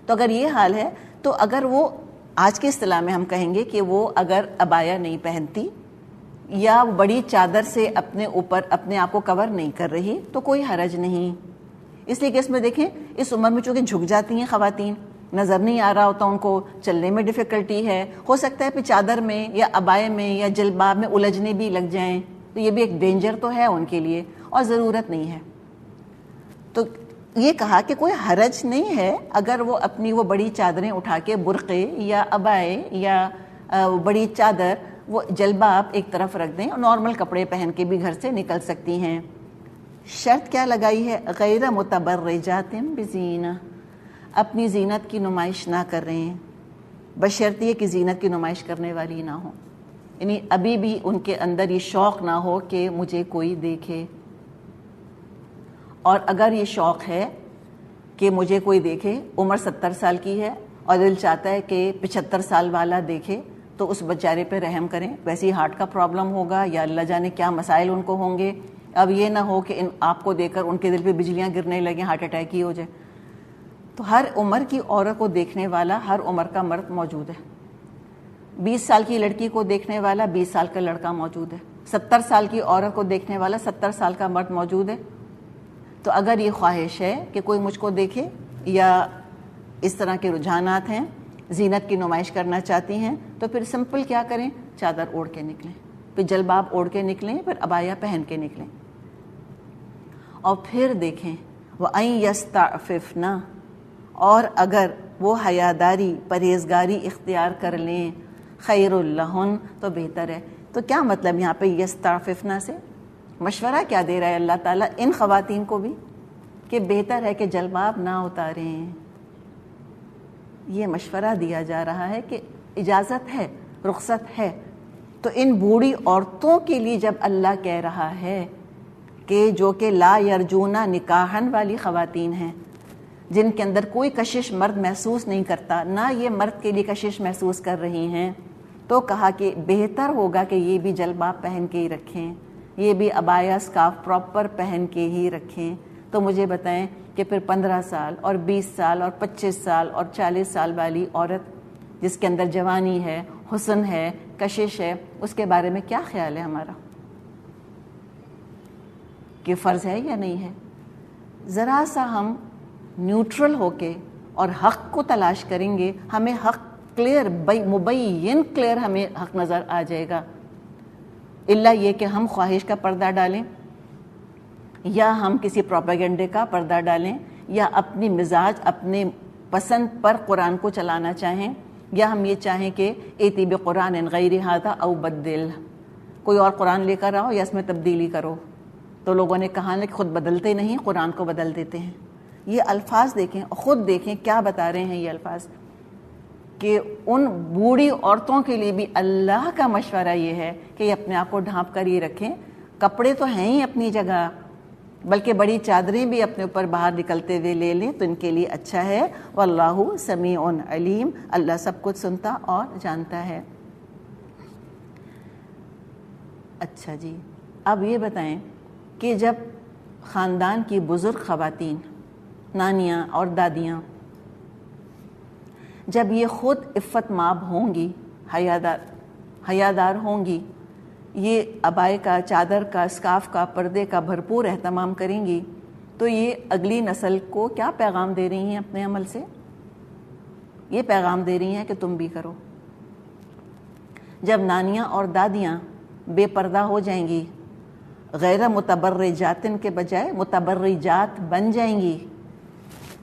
تو اگر یہ حال ہے تو اگر وہ آج کی اصطلاح میں ہم کہیں گے کہ وہ اگر عبایا نہیں پہنتی یا بڑی چادر سے اپنے اوپر اپنے آپ کو کور نہیں کر رہی تو کوئی حرج نہیں، اس لیے کہ اس میں دیکھیں اس عمر میں چونکہ جھک جاتی ہیں خواتین، نظر نہیں آ رہا ہوتا ان کو، چلنے میں ڈیفیکلٹی ہے، ہو سکتا ہے پھر چادر میں یا عبائے میں یا جلباب میں الجھنے بھی لگ جائیں، تو یہ بھی ایک ڈینجر تو ہے ان کے لیے، اور ضرورت نہیں ہے۔ تو یہ کہا کہ کوئی حرج نہیں ہے اگر وہ اپنی وہ بڑی چادریں اٹھا کے برقعے یا عبائے یا بڑی چادر، وہ جلباب ایک طرف رکھ دیں اور نارمل کپڑے پہن کے بھی گھر سے نکل سکتی ہیں۔ شرط کیا لگائی ہے؟ غیر متبرجات بزینہ، اپنی زینت کی نمائش نہ کر رہے ہیں، بشرطیہ کہ زینت کی نمائش کرنے والی نہ ہو، یعنی ابھی بھی ان کے اندر یہ شوق نہ ہو کہ مجھے کوئی دیکھے، اور اگر یہ شوق ہے کہ مجھے کوئی دیکھے، عمر 70 سال کی ہے اور دل چاہتا ہے کہ 75 سال والا دیکھے، تو اس بیچارے پہ رحم کریں، ویسے ہی ہارٹ کا پرابلم ہوگا یا اللہ جانے کیا مسائل ان کو ہوں گے، اب یہ نہ ہو کہ آپ کو دیکھ کر ان کے دل پہ بجلیاں گرنے لگیں، ہارٹ اٹیک ہی ہو جائے۔ تو ہر عمر کی عورت کو دیکھنے والا ہر عمر کا مرد موجود ہے، 20 سال کی لڑکی کو دیکھنے والا 20 سال کا لڑکا موجود ہے، 70 سال کی عورت کو دیکھنے والا 70 سال کا مرد موجود ہے۔ تو اگر یہ خواہش ہے کہ کوئی مجھ کو دیکھے یا اس طرح کے رجحانات ہیں، زینت کی نمائش کرنا چاہتی ہیں، تو پھر سمپل کیا کریں؟ چادر اوڑھ کے نکلیں، پھر جلباب اوڑھ کے نکلیں، پھر عبایا پہن کے نکلیں، اور پھر دیکھیں وَأَن يَسْتَعْفِفْنَ، اور اگر وہ حیاداری پرہیزگاری اختیار کر لیں، خیر لہن، تو بہتر ہے۔ تو کیا مطلب یہاں پہ یستعففن سے؟ مشورہ کیا دے رہا ہے اللہ تعالیٰ ان خواتین کو بھی کہ بہتر ہے کہ جلباب نہ اتاریں، یہ مشورہ دیا جا رہا ہے کہ اجازت ہے، رخصت ہے۔ تو ان بوڑھی عورتوں کے لیے جب اللہ کہہ رہا ہے کہ جو کہ لا یرجونا نکاحن والی خواتین ہیں، جن کے اندر کوئی کشش مرد محسوس نہیں کرتا، نہ یہ مرد کے لیے کشش محسوس کر رہی ہیں، تو کہا کہ بہتر ہوگا کہ یہ بھی جلباب پہن کے ہی رکھیں، یہ بھی عبایا اسکارف پراپر پہن کے ہی رکھیں۔ تو مجھے بتائیں کہ پھر 15 سال اور 20 سال اور 25 سال اور 40 سال والی عورت جس کے اندر جوانی ہے، حسن ہے، کشش ہے، اس کے بارے میں کیا خیال ہے ہمارا کہ فرض ہے یا نہیں ہے؟ ذرا سا ہم نیوٹرل ہو کے اور حق کو تلاش کریں گے، ہمیں حق کلیئر مبین کلیئر ہمیں حق نظر آ جائے گا، الا یہ کہ ہم خواہش کا پردہ ڈالیں یا ہم کسی پروپیگنڈے کا پردہ ڈالیں یا اپنی مزاج اپنے پسند پر قرآن کو چلانا چاہیں، یا ہم یہ چاہیں کہ ایتی بقرآن غیر ھذا او بدل، کوئی اور قرآن لے کر آؤ یا اس میں تبدیلی کرو۔ تو لوگوں نے کہا کہ خود بدلتے نہیں، قرآن کو بدل دیتے ہیں۔ یہ الفاظ دیکھیں، خود دیکھیں کیا بتا رہے ہیں یہ الفاظ، کہ ان بوڑھی عورتوں کے لیے بھی اللہ کا مشورہ یہ ہے کہ یہ اپنے آپ کو ڈھانپ کر یہ رکھیں، کپڑے تو ہیں ہی اپنی جگہ، بلکہ بڑی چادریں بھی اپنے اوپر باہر نکلتے ہوئے لے لیں تو ان کے لیے اچھا ہے۔ واللہ سمیع علیم، اللہ سب کچھ سنتا اور جانتا ہے۔ اچھا جی، اب یہ بتائیں کہ جب خاندان کی بزرگ خواتین، نانیاں اور دادیاں، جب یہ خود عفت ماب ہوں گی، حیادار حیادار ہوں گی، یہ عبائے کا، چادر کا، اسکارف کا، پردے کا بھرپور اہتمام کریں گی، تو یہ اگلی نسل کو کیا پیغام دے رہی ہیں اپنے عمل سے؟ یہ پیغام دے رہی ہیں کہ تم بھی کرو۔ جب نانیاں اور دادیاں بے پردہ ہو جائیں گی، غیر متبرجات کے بجائے متبرجات بن جائیں گی،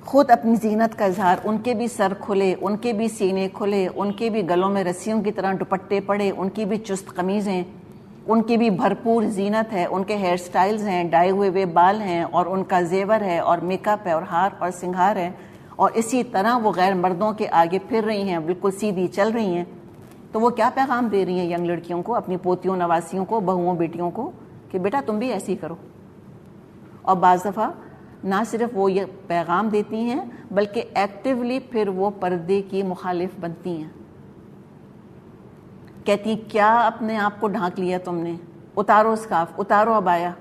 خود اپنی زینت کا اظہار، ان کے بھی سر کھلے، ان کے بھی سینے کھلے، ان کے بھی گلوں میں رسیوں کی طرح دوپٹے پڑے، ان کی بھی چست قمیضیں، ان کی بھی بھرپور زینت ہے، ان کے ہیئر سٹائلز ہیں، ڈائے ہوئے بال ہیں، اور ان کا زیور ہے، اور میک اپ ہے، اور ہار اور سنگھار ہے، اور اسی طرح وہ غیر مردوں کے آگے پھر رہی ہیں، بالکل سیدھی چل رہی ہیں، تو وہ کیا پیغام دے رہی ہیں ینگ لڑکیوں کو، اپنی پوتیوں نواسیوں کو، بہوؤں بیٹیوں کو، کہ بیٹا تم بھی ایسی کرو۔ اور بعض دفعہ نہ صرف وہ یہ پیغام دیتی ہیں بلکہ ایکٹیولی پھر وہ پردے کی مخالف بنتی ہیں، کہتی کیا اپنے آپ کو ڈھانک لیا تم نے، اتارو اسکارف، اتارو عبایا،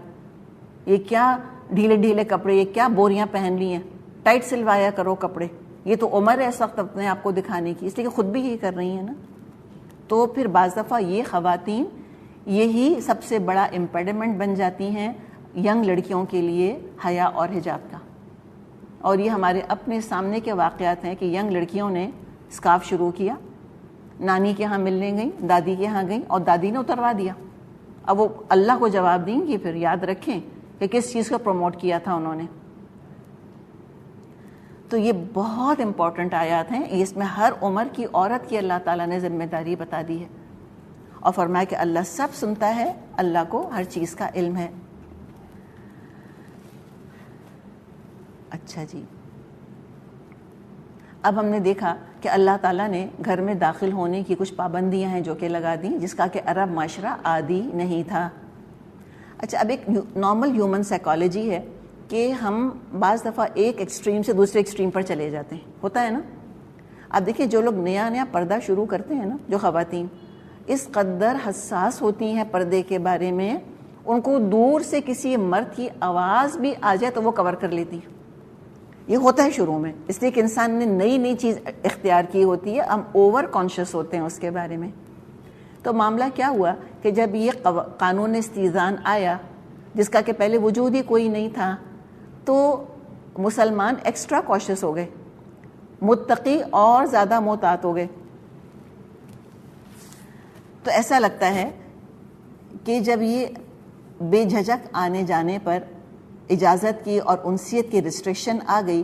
یہ کیا ڈھیلے ڈھیلے کپڑے، یہ کیا بوریاں پہن لی ہیں، ٹائٹ سلوایا کرو کپڑے، یہ تو عمر ہے اس وقت اپنے آپ کو دکھانے کی، اس لیے کہ خود بھی یہی کر رہی ہیں نا۔ تو پھر بعض دفعہ یہ خواتین یہی سب سے بڑا امپیڈمنٹ بن جاتی ہیں ینگ لڑکیوں کے لیے حیا اور حجاب کا۔ اور یہ ہمارے اپنے سامنے کے واقعات ہیں کہ ینگ لڑکیوں نے اسکارف شروع کیا، نانی کے ہاں ملنے گئیں، دادی کے ہاں گئیں، اور دادی نے اتروا دیا۔ اب وہ اللہ کو جواب دیں گی، پھر یاد رکھیں کہ کس چیز کو پروموٹ کیا تھا انہوں نے۔ تو یہ بہت امپورٹنٹ آیات ہیں، اس میں ہر عمر کی عورت کی اللہ تعالیٰ نے ذمہ داری بتا دی ہے، اور فرمایا کہ اللہ سب سنتا ہے، اللہ کو ہر چیز کا علم ہے۔ اچھا جی، اب ہم نے دیکھا کہ اللہ تعالیٰ نے گھر میں داخل ہونے کی کچھ پابندیاں ہیں جو کہ لگا دیں، جس کا کہ عرب معاشرہ عادی نہیں تھا۔ اچھا، اب ایک نارمل ہیومن سائیکالوجی ہے کہ ہم بعض دفعہ ایک ایکسٹریم سے دوسرے ایکسٹریم پر چلے جاتے ہیں، ہوتا ہے نا۔ اب دیکھیں جو لوگ نیا پردہ شروع کرتے ہیں نا، جو خواتین اس قدر حساس ہوتی ہیں پردے کے بارے میں، ان کو دور سے کسی مرد کی آواز بھی آ جائے تو وہ کور کر لیتی ہیں۔ یہ ہوتا ہے شروع میں، اس لیے کہ انسان نے نئی چیز اختیار کی ہوتی ہے، ہم اوور کانشیس ہوتے ہیں اس کے بارے میں۔ تو معاملہ کیا ہوا کہ جب یہ قانون استئذان آیا، جس کا کہ پہلے وجود ہی کوئی نہیں تھا، تو مسلمان ایکسٹرا کاشس ہو گئے، متقی اور زیادہ محتاط ہو گئے۔ تو ایسا لگتا ہے کہ جب یہ بے جھجک آنے جانے پر اجازت کی اور انسیت کی ریسٹرکشن آ گئی،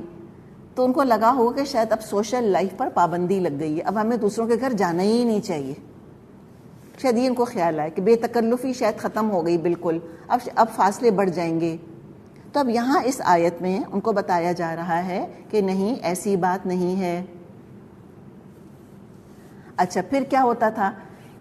تو ان کو لگا ہوگا کہ شاید اب سوشل لائف پر پابندی لگ گئی ہے، اب ہمیں دوسروں کے گھر جانا ہی نہیں چاہیے۔ شاید یہ ان کو خیال آئے کہ بے تکلفی شاید ختم ہو گئی بالکل، اب فاصلے بڑھ جائیں گے۔ تو اب یہاں اس آیت میں ان کو بتایا جا رہا ہے کہ نہیں، ایسی بات نہیں ہے۔ اچھا، پھر کیا ہوتا تھا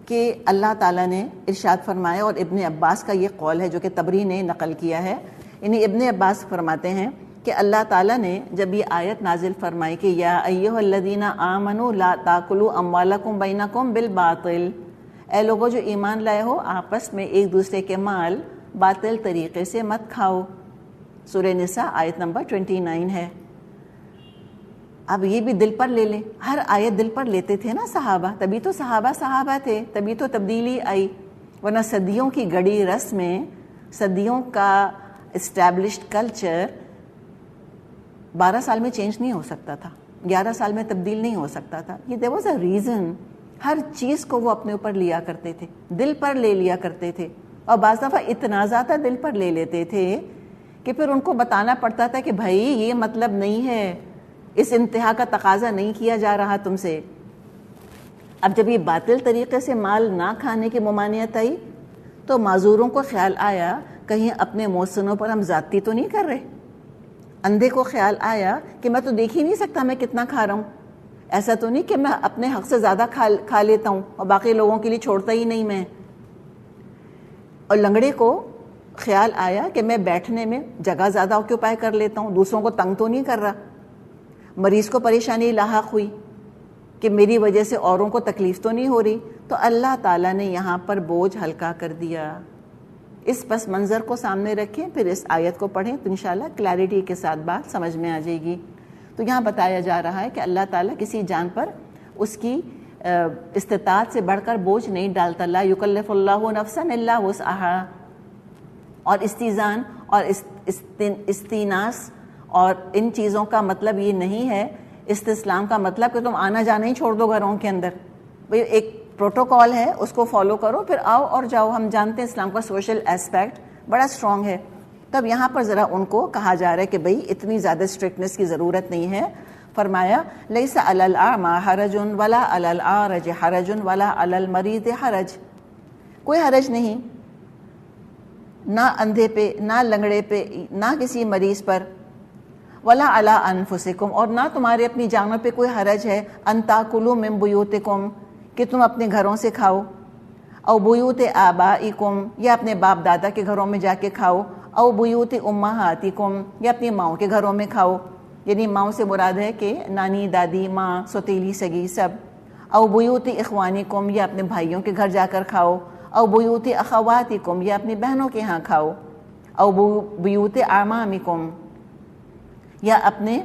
کہ اللہ تعالیٰ نے ارشاد فرمایا، اور ابن عباس کا یہ قول ہے جو کہ طبری نے نقل کیا ہے، یعنی ابن عباس فرماتے ہیں کہ اللہ تعالیٰ نے جب یہ آیت نازل فرمائی کہ یا ایھا الذین آمنوا لا تاکلوا اموالکم بینکم بالباطل، اے لوگوں جو ایمان لائے ہو، آپس میں ایک دوسرے کے مال باطل طریقے سے مت کھاؤ۔ سورہ نساء آیت نمبر 29 ہے۔ اب یہ بھی دل پر لے لیں، ہر آیت دل پر لیتے تھے نا صحابہ، تبھی تو صحابہ تھے، تبھی تو تبدیلی آئی، ورنہ صدیوں کی گڑی رسمیں، صدیوں کا اسٹیبلشڈ کلچر 12 سال میں چینج نہیں ہو سکتا تھا، 11 سال میں تبدیل نہیں ہو سکتا تھا۔ یہ there was a reason، ہر چیز کو وہ اپنے اوپر لیا کرتے تھے، دل پر لے لیا کرتے تھے، اور بعض دفعہ اتنا زیادہ دل پر لے لیتے تھے کہ پھر ان کو بتانا پڑتا تھا کہ بھائی یہ مطلب نہیں ہے، اس انتہا کا تقاضا نہیں کیا جا رہا تم سے۔ اب جب یہ باطل طریقے سے مال نہ کھانے کی ممانعت آئی تو معذوروں کو خیال آیا کہیں اپنے محسنوں پر ہم زیادتی تو نہیں کر رہے۔ اندھے کو خیال آیا کہ میں تو دیکھ ہی نہیں سکتا میں کتنا کھا رہا ہوں، ایسا تو نہیں کہ میں اپنے حق سے زیادہ کھا لیتا ہوں اور باقی لوگوں کے لیے چھوڑتا ہی نہیں میں۔ اور لنگڑے کو خیال آیا کہ میں بیٹھنے میں جگہ زیادہ آکیوپائی کر لیتا ہوں، دوسروں کو تنگ تو نہیں کر رہا۔ مریض کو پریشانی لاحق ہوئی کہ میری وجہ سے اوروں کو تکلیف تو نہیں ہو رہی، تو اللہ تعالیٰ نے یہاں پر بوجھ ہلکا کر دیا۔ اس پس منظر کو سامنے رکھیں، پھر اس آیت کو پڑھیں تو انشاءاللہ کلیئرٹی کے ساتھ بات سمجھ میں آ جائے گی۔ تو یہاں بتایا جا رہا ہے کہ اللہ تعالیٰ کسی جان پر اس کی استطاعت سے بڑھ کر بوجھ نہیں ڈالتا. لا یکلف اللہ نفسا الا وسعہا. اور استیزان اور استیناس اور ان چیزوں کا مطلب یہ نہیں ہے, استسلام کا مطلب کہ تم آنا جانا ہی چھوڑ دو گھروں کے اندر. ایک پروٹوکول ہے, اس کو فالو کرو, پھر آؤ اور جاؤ. ہم جانتے ہیں اسلام کا سوشل اسپیکٹ بڑا اسٹرانگ ہے. تب یہاں پر ذرا ان کو کہا جا رہا ہے کہ بھئی اتنی زیادہ اسٹرکٹنس کی ضرورت نہیں ہے. فرمایا لیس علی الاعمی حرج ولا علی العارج حرج ولا علی المریض حرج. کوئی حرج نہیں, نہ اندھے پہ, نہ لنگڑے پہ, نہ کسی مریض پر. ولا علی انفسکم, اور نہ تمہارے اپنی جانوں پہ کوئی حرج ہے. ان تاکلوا من بیوتکم, کہ تم اپنے گھروں سے کھاؤ. او بیوت آبائکم, یا اپنے باپ دادا کے گھروں میں جا کے کھاؤ. او بیوت امہاتکم, یا اپنی ماؤں کے گھروں میں کھاؤ. یعنی ماؤں سے مراد ہے کہ نانی, دادی, ماں, سوتیلی, سگی سب. او بیوت اخوانکم, یا اپنے بھائیوں کے گھر جا کر کھاؤ. او بیوت اخواتکم, یا اپنی بہنوں کے ہاں کھاؤ. او بیوت اعمامکم, یا اپنے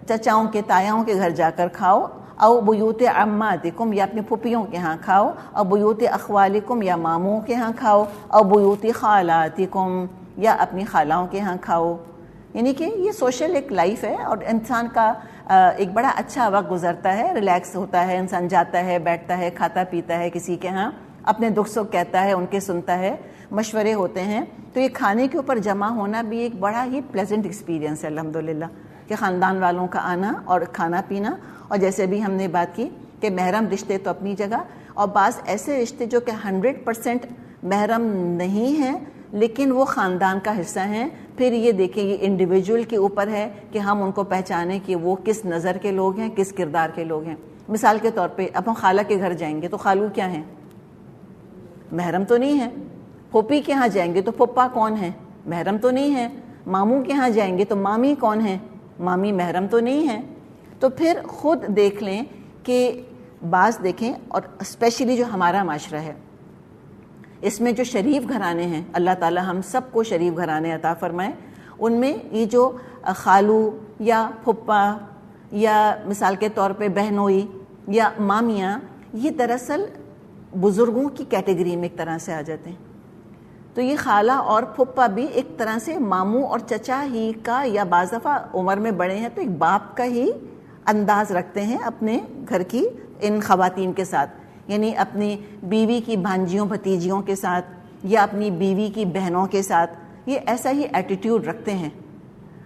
چچاؤں کے, تایاؤں کے گھر جا کر کھاؤ. او بیوت عماتکم, یا اپنے پھپھیوں کے ہاں کھاؤ. او بیوت اخوالکم, یا ماموں کے ہاں کھاؤ. او بیوت خالاتکم, یا اپنی خالاؤں کے ہاں کھاؤ. یعنی کہ یہ سوشل ایک لائف ہے, اور انسان کا ایک بڑا اچھا وقت گزرتا ہے, ریلیکس ہوتا ہے, انسان جاتا ہے, بیٹھتا ہے, کھاتا پیتا ہے کسی کے ہاں, اپنے دکھ سکھ کہتا ہے, ان کے سنتا ہے, مشورے ہوتے ہیں. تو یہ کھانے کے اوپر جمع ہونا بھی ایک بڑا ہی پلیزنٹ ایکسپیرینس ہے الحمدللہ, کہ خاندان والوں کا آنا اور کھانا پینا. اور جیسے بھی ہم نے بات کی کہ محرم رشتے تو اپنی جگہ, اور بعض ایسے رشتے جو کہ 100% محرم نہیں ہیں لیکن وہ خاندان کا حصہ ہیں. پھر یہ دیکھیں, یہ انڈیویجول کے اوپر ہے کہ ہم ان کو پہچانیں کہ وہ کس نظر کے لوگ ہیں, کس کردار کے لوگ ہیں. مثال کے طور پہ اب ہم خالہ کے گھر جائیں گے تو خالو کیا ہیں؟ محرم تو نہیں ہے. پھوپھی کے ہاں جائیں گے تو پھپھا کون ہے؟ محرم تو نہیں ہے. ماموں کے ہاں جائیں گے تو مامی کون ہے؟ مامی محرم تو نہیں ہے. تو پھر خود دیکھ لیں کہ بعض دیکھیں, اور اسپیشلی جو ہمارا معاشرہ ہے اس میں جو شریف گھرانے ہیں, اللہ تعالی ہم سب کو شریف گھرانے عطا فرمائے, ان میں یہ جو خالو یا پھپھا یا مثال کے طور پہ بہنوئی یا مامیاں, یہ دراصل بزرگوں کی کیٹیگری میں ایک طرح سے آ جاتے ہیں. تو یہ خالہ اور پھپھا بھی ایک طرح سے ماموں اور چچا ہی کا, یا بعض دفعہ عمر میں بڑے ہیں تو ایک باپ کا ہی انداز رکھتے ہیں اپنے گھر کی ان خواتین کے ساتھ. یعنی اپنی بیوی کی بھانجیوں بھتیجیوں کے ساتھ, یا اپنی بیوی کی بہنوں کے ساتھ, یہ ایسا ہی ایٹیٹیوڈ رکھتے ہیں.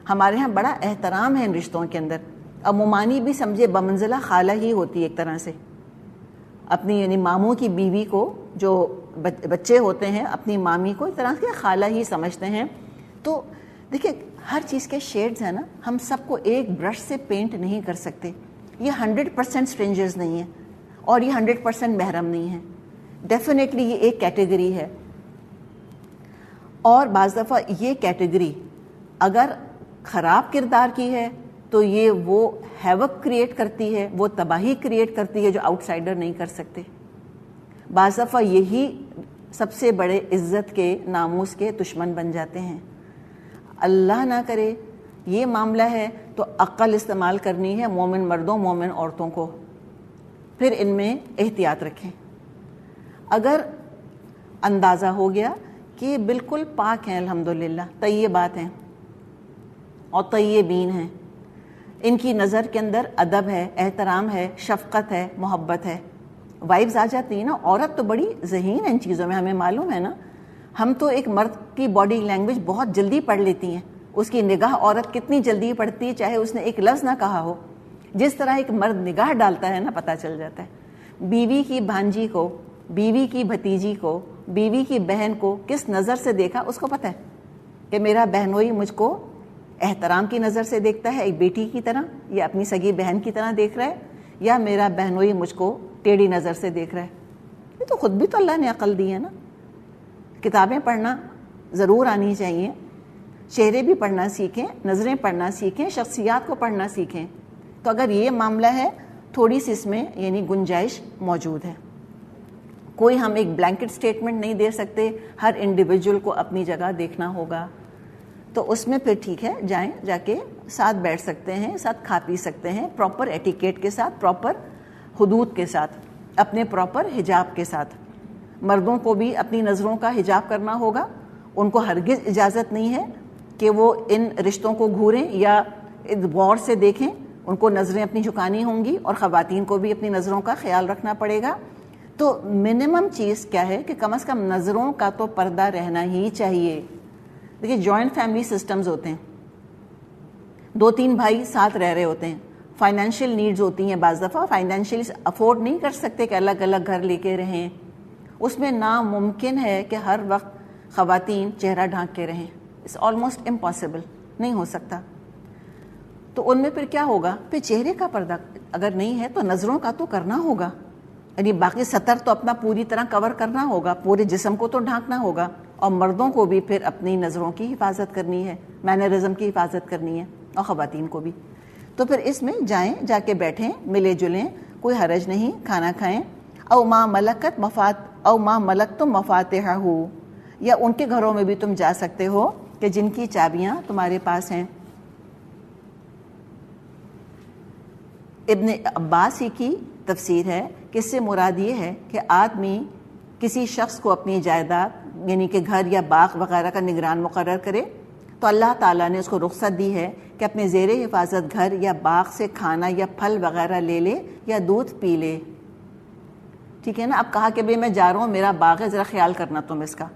ہمارے ہاں بڑا احترام ہے ان رشتوں کے اندر. اب ممانی بھی سمجھے بمنزلہ خالہ ہی ہوتی ہے ایک طرح سے. اپنی یعنی ماموں کی بیوی کو, جو بچے ہوتے ہیں, اپنی مامی کو ایک طرح سے خالہ ہی سمجھتے ہیں. تو دیکھیں ہر چیز کے شیڈز ہیں نا, ہم سب کو ایک برش سے پینٹ نہیں کر سکتے. یہ 100% اسٹرینجرز نہیں ہیں, اور یہ 100% محرم نہیں ہیں. ڈیفینیٹلی یہ ایک کیٹیگری ہے, اور بعض دفعہ یہ کیٹیگری اگر خراب کردار کی ہے تو یہ وہ ہیوک کریٹ کرتی ہے, وہ تباہی کریٹ کرتی ہے جو آؤٹ سائڈر نہیں کر سکتے. بعض دفعہ یہی سب سے بڑے عزت کے, ناموس کے دشمن بن جاتے ہیں. اللہ نہ کرے یہ معاملہ ہے تو عقل استعمال کرنی ہے مومن مردوں مومن عورتوں کو. پھر ان میں احتیاط رکھیں. اگر اندازہ ہو گیا کہ بالکل پاک ہیں, الحمدللہ طیبات ہیں اور طیبین ہیں, ان کی نظر کے اندر ادب ہے, احترام ہے, شفقت ہے, محبت ہے, وائبز آ جاتی ہیں نا. عورت تو بڑی ذہین ہے ان چیزوں میں, ہمیں معلوم ہے نا. ہم تو ایک مرد کی باڈی لینگویج بہت جلدی پڑھ لیتی ہیں, اس کی نگاہ عورت کتنی جلدی پڑتی ہے چاہے اس نے ایک لفظ نہ کہا ہو. جس طرح ایک مرد نگاہ ڈالتا ہے نا, پتہ چل جاتا ہے. بیوی کی بھانجی کو, بیوی کی بھتیجی کو, بیوی کی بہن کو کس نظر سے دیکھا اس کو پتہ ہے کہ میرا بہنوئی مجھ کو احترام کی نظر سے دیکھتا ہے, ایک بیٹی کی طرح یا اپنی سگی بہن کی طرح دیکھ رہا ہے, یا میرا بہنوئی مجھ کو ٹیڑھی نظر سے دیکھ رہا ہے. یہ تو خود بھی تو اللہ نے عقل دی ہے نا. کتابیں پڑھنا ضرور آنی چاہیے, چہرے بھی پڑھنا سیکھیں, نظریں پڑھنا سیکھیں, شخصیات کو پڑھنا سیکھیں. تو اگر یہ معاملہ ہے تھوڑی سی اس میں یعنی گنجائش موجود ہے. کوئی ہم ایک بلینکٹ سٹیٹمنٹ نہیں دے سکتے, ہر انڈیویجول کو اپنی جگہ دیکھنا ہوگا. تو اس میں پھر ٹھیک ہے, جائیں, جا کے ساتھ بیٹھ سکتے ہیں, ساتھ کھا پی سکتے ہیں, پراپر ایٹیکیٹ کے ساتھ, پراپر حدود کے ساتھ، اپنے پراپر حجاب کے ساتھ. مردوں کو بھی اپنی نظروں کا حجاب کرنا ہوگا. ان کو ہرگز اجازت نہیں ہے کہ وہ ان رشتوں کو گھوریں یا غور سے دیکھیں. ان کو نظریں اپنی جھکانی ہوں گی، اور خواتین کو بھی اپنی نظروں کا خیال رکھنا پڑے گا. تو منیمم چیز کیا ہے کہ کم از کم نظروں کا تو پردہ رہنا ہی چاہیے. دیکھیے جوائنٹ فیملی سسٹمز ہوتے ہیں، 2-3 بھائی ساتھ رہ رہے ہوتے ہیں. فائنینشیل نیڈز ہوتی ہیں، بعض دفعہ فائنینشیل افورڈ نہیں کر سکتے کہ الگ الگ گھر لے کے رہیں. اس میں ناممکن ہے کہ ہر وقت خواتین چہرہ ڈھانک کے رہیں. اٹس آلموسٹ امپاسبل، نہیں ہو سکتا. تو ان میں پھر کیا ہوگا؟ پھر چہرے کا پردہ اگر نہیں ہے تو نظروں کا تو کرنا ہوگا. یعنی باقی سطر تو اپنا پوری طرح کور کرنا ہوگا، پورے جسم کو تو ڈھانکنا ہوگا. اور مردوں کو بھی پھر اپنی نظروں کی حفاظت کرنی ہے، مینرزم کی حفاظت کرنی ہے، اور خواتین کو بھی. تو پھر اس میں جائیں، جا کے بیٹھیں، ملے جلیں، کوئی حرج نہیں، کھانا کھائیں. او ما ملکتم مفاتحہ، یا ان کے گھروں میں بھی تم جا سکتے ہو کہ جن کی چابیاں تمہارے پاس ہیں. ابن عباس ہی کی تفسیر ہے کہ اس سے مراد یہ ہے کہ آدمی کسی شخص کو اپنی جائیداد یعنی کہ گھر یا باغ وغیرہ کا نگران مقرر کرے تو اللہ تعالیٰ نے اس کو رخصت دی ہے کہ اپنے زیر حفاظت گھر یا باغ سے کھانا یا پھل وغیرہ لے لے یا دودھ پی لے. ٹھیک ہے نا. اب کہا کہ بھئی میں جا رہا ہوں، میرا باغ ہے، ذرا خیال کرنا تم اس کا.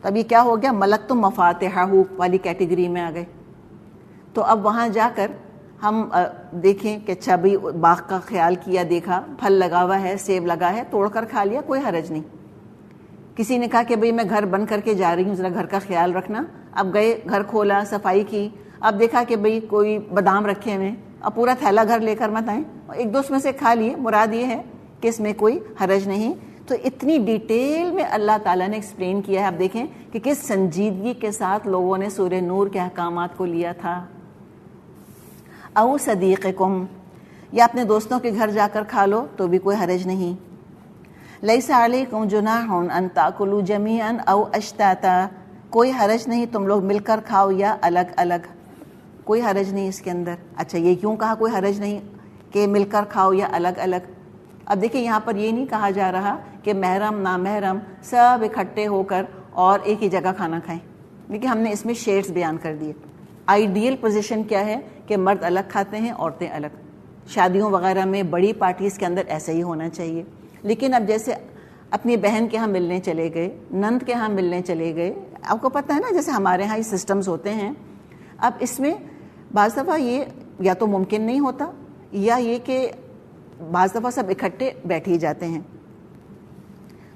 تو اب یہ کیا ہو گیا؟ ملکتم مفاتحہ والی کیٹیگری میں آ گئے. تو اب وہاں جا کر ہم دیکھیں کہ اچھا بھئی باغ کا خیال کیا، دیکھا پھل لگا ہوا ہے، سیب لگا ہے، توڑ کر کھا لیا، کوئی حرج نہیں. کسی نے کہا کہ بھئی میں گھر بند کر کے جا رہی ہوں، ذرا گھر کا خیال رکھنا. اب گئے، گھر کھولا، صفائی کی، اب دیکھا کہ بھئی کوئی بادام رکھے ہوئے، اب پورا تھیلا گھر لے کر مت آئیں، ایک دو اس میں سے کھا لیے. مراد یہ ہے کہ اس میں کوئی حرج نہیں. تو اتنی ڈیٹیل میں اللہ تعالیٰ نے ایکسپلین کیا ہے. آپ دیکھیں کہ کس سنجیدگی کے ساتھ لوگوں نے سورہ نور کے احکامات کو لیا تھا. او صدیقکم، یا اپنے دوستوں کے گھر جا کر کھا لو تو بھی کوئی حرج نہیں. لیس علیکم جناح ان تاکلوا جمیعا او اشتاتا، کوئی حرج نہیں تم لوگ مل کر کھاؤ یا الگ الگ، کوئی حرج نہیں اس کے اندر. اچھا یہ کیوں کہا کوئی حرج نہیں کہ مل کر کھاؤ یا الگ الگ؟ اب دیکھیں یہاں پر یہ نہیں کہا جا رہا کہ محرم نامحرم سب اکٹھے ہو کر اور ایک ہی جگہ کھانا کھائیں. دیکھیں ہم نے اس میں شیڈز بیان کر دیے. آئیڈیل پوزیشن کیا ہے کہ مرد الگ کھاتے ہیں، عورتیں الگ. شادیوں وغیرہ میں بڑی پارٹیز کے اندر ایسا ہی ہونا چاہیے. لیکن اب جیسے اپنی بہن کے ہاں ملنے چلے گئے، نند کے ہاں ملنے چلے گئے، آپ کو پتہ ہے نا جیسے ہمارے ہاں یہ سسٹمز ہوتے ہیں. اب اس میں بعض دفعہ یہ یا تو ممکن نہیں ہوتا، یا یہ کہ بعض دفعہ سب اکٹھے بیٹھ ہی جاتے ہیں.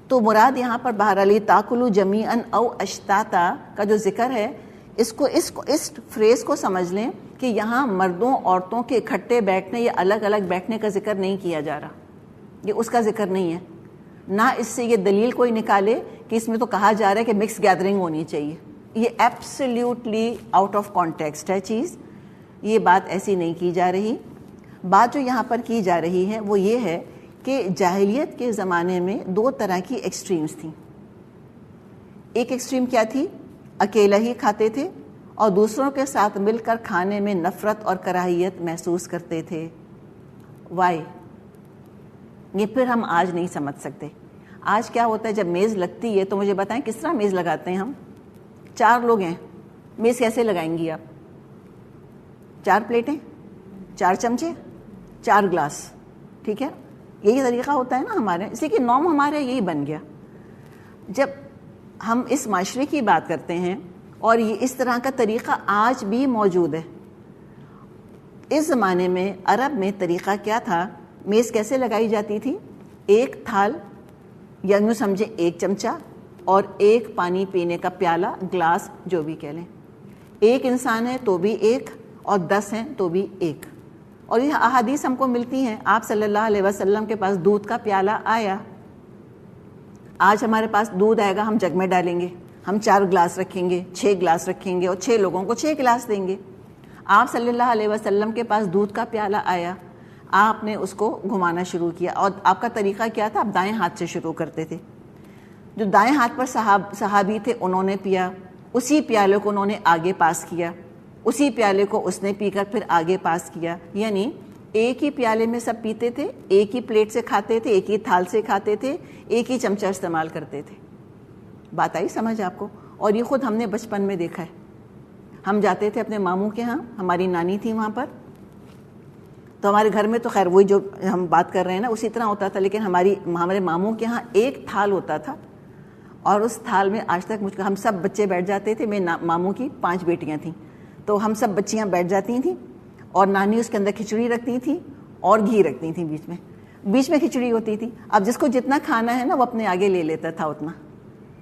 تو مراد یہاں پر بہرحال تاکلوا جمیعا او اشتاتا کا جو ذکر ہے، اس فریز کو سمجھ لیں کہ یہاں مردوں عورتوں کے اکٹھے بیٹھنے یا الگ الگ بیٹھنے کا ذکر نہیں کیا جا رہا. یہ اس کا ذکر نہیں ہے. نہ اس سے یہ دلیل کوئی نکالے کہ اس میں تو کہا جا رہا ہے کہ مکس گیدرنگ ہونی چاہیے. یہ ایبسلیوٹلی آؤٹ آف کانٹیکسٹ ہے چیز. یہ بات ایسی نہیں کی جا رہی. بات جو یہاں پر کی جا رہی ہے وہ یہ ہے کہ جاہلیت کے زمانے میں 2 طرح کی ایکسٹریمز تھیں. ایک ایکسٹریم کیا تھی؟ اکیلا ہی کھاتے تھے اور دوسروں کے ساتھ مل کر کھانے میں نفرت اور کراہیت محسوس کرتے تھے. وائی؟ یہ پھر ہم آج نہیں سمجھ سکتے. آج کیا ہوتا ہے جب میز لگتی ہے تو مجھے بتائیں کس طرح میز لگاتے ہیں ہم؟ 4 لوگ ہیں، میز کیسے لگائیں گی آپ؟ 4 پلیٹیں، 4 چمچے، 4 گلاس. ٹھیک ہے، یہی طریقہ ہوتا ہے نا ہمارے، اس لیے کہ نارم ہمارے یہی بن گیا. جب ہم اس معاشرے کی بات کرتے ہیں اور یہ اس طرح کا طریقہ آج بھی موجود ہے. اس زمانے میں عرب میں طریقہ کیا تھا؟ میز کیسے لگائی جاتی تھی؟ ایک تھال یا یوں سمجھیں 1 چمچہ اور 1 پانی پینے کا پیالہ، گلاس جو بھی کہہ لیں. 1 انسان ہے تو بھی 1 اور 10 ہیں تو بھی 1. اور یہ احادیث ہم کو ملتی ہیں. آپ صلی اللہ علیہ وسلم کے پاس دودھ کا پیالہ آیا. آج ہمارے پاس دودھ آئے گا، ہم جگ میں ڈالیں گے، ہم 4 گلاس رکھیں گے، 6 گلاس رکھیں گے اور 6 لوگوں کو 6 گلاس دیں گے. آپ صلی اللہ علیہ وسلم کے پاس دودھ کا پیالہ آیا، آپ نے اس کو گھمانا شروع کیا. اور آپ کا طریقہ کیا تھا؟ آپ دائیں ہاتھ سے شروع کرتے تھے. جو دائیں ہاتھ پر صحابی تھے انہوں نے پیا، اسی پیالے کو انہوں نے آگے پاس کیا، اسی پیالے کو اس نے پی کر پھر آگے پاس کیا. یعنی ایک ہی پیالے میں سب پیتے تھے، ایک ہی پلیٹ سے کھاتے تھے، ایک ہی تھال سے کھاتے تھے، ایک ہی چمچہ استعمال کرتے تھے. بات آئی سمجھ آپ کو؟ اور یہ خود ہم نے بچپن میں دیکھا ہے. ہم جاتے تھے اپنے ماموں کے ہاں، ہماری نانی تھی وہاں پر، تو ہمارے گھر میں تو خیر وہی جو ہم بات کر رہے ہیں نا اسی طرح ہوتا تھا، لیکن ہمارے ماموں کے ہاں ایک تھال ہوتا تھا، اور اس تھال میں آج تک ہم سب بچے بیٹھ جاتے تھے. میرے ماموں کی 5 بیٹیاں تھیں، تو ہم سب بچیاں بیٹھ جاتی تھیں، اور نانی اس کے اندر کھچڑی رکھتی تھی اور گھی رکھتی تھیں بیچ میں کھچڑی ہوتی تھی. اب جس کو جتنا کھانا ہے نا وہ اپنے آگے لے لیتا تھا اتنا،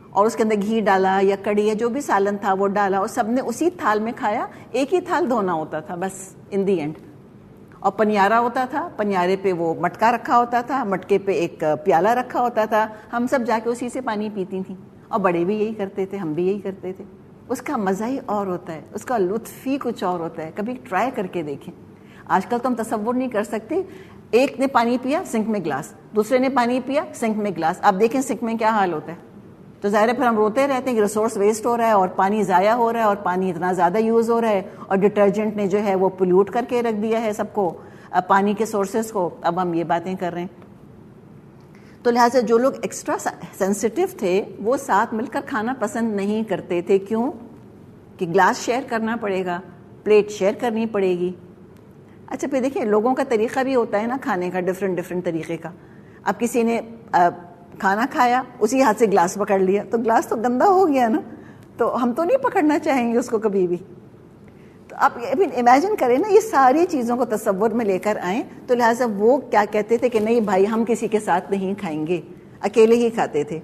اور اس کے اندر گھی ڈالا یا کڑی یا جو بھی سالن تھا وہ ڈالا، اور سب نے اسی تھال میں کھایا. ایک ہی تھال دھونا ہوتا تھا بس ان دی اینڈ. اور پنیارا ہوتا تھا، پنیارے پہ وہ مٹکا رکھا ہوتا تھا، مٹکے پہ ایک پیالہ رکھا ہوتا تھا، ہم سب جا کے اسی سے پانی پیتی تھیں. اور بڑے بھی یہی کرتے تھے، ہم بھی یہی کرتے تھے. اس کا مزہ ہی اور ہوتا ہے، اس کا لطف ہی کچھ اور ہوتا ہے. کبھی ٹرائی کر کے دیکھیں. آج کل تو ہم تصور نہیں کر سکتے، ایک نے پانی پیا سنک میں گلاس، دوسرے نے پانی پیا سنک میں گلاس. آپ دیکھیں سنک میں کیا حال ہوتا ہے. تو ظاہر ہے پھر ہم روتے رہتے ہیں کہ ریسورس ویسٹ ہو رہا ہے اور پانی ضائع ہو رہا ہے اور پانی اتنا زیادہ یوز ہو رہا ہے، اور ڈٹرجنٹ نے جو ہے وہ پولیوٹ کر کے رکھ دیا ہے سب کو، پانی کے سورسز کو. اب ہم یہ باتیں کر رہے ہیں. تو لہٰذا جو لوگ ایکسٹرا سینسٹیو تھے وہ ساتھ مل کر کھانا پسند نہیں کرتے تھے. کیوں؟ کہ گلاس شیئر کرنا پڑے گا، پلیٹ شیئر کرنی پڑے گی. اچھا پھر دیکھیں لوگوں کا طریقہ بھی ہوتا ہے نا کھانے کا، ڈفرینٹ طریقے کا. اب کسی نے کھانا کھایا اسی ہاتھ سے گلاس پکڑ لیا تو گلاس تو گندا ہو گیا نا، تو ہم تو نہیں پکڑنا چاہیں گے اس کو کبھی بھی. تو آپ امیجن کریں نا، یہ ساری چیزوں کو تصور میں لے کر آئیں. تو لہٰذا وہ کیا کہتے تھے کہ نہیں بھائی ہم کسی کے ساتھ نہیں کھائیں گے، اکیلے ہی کھاتے تھے.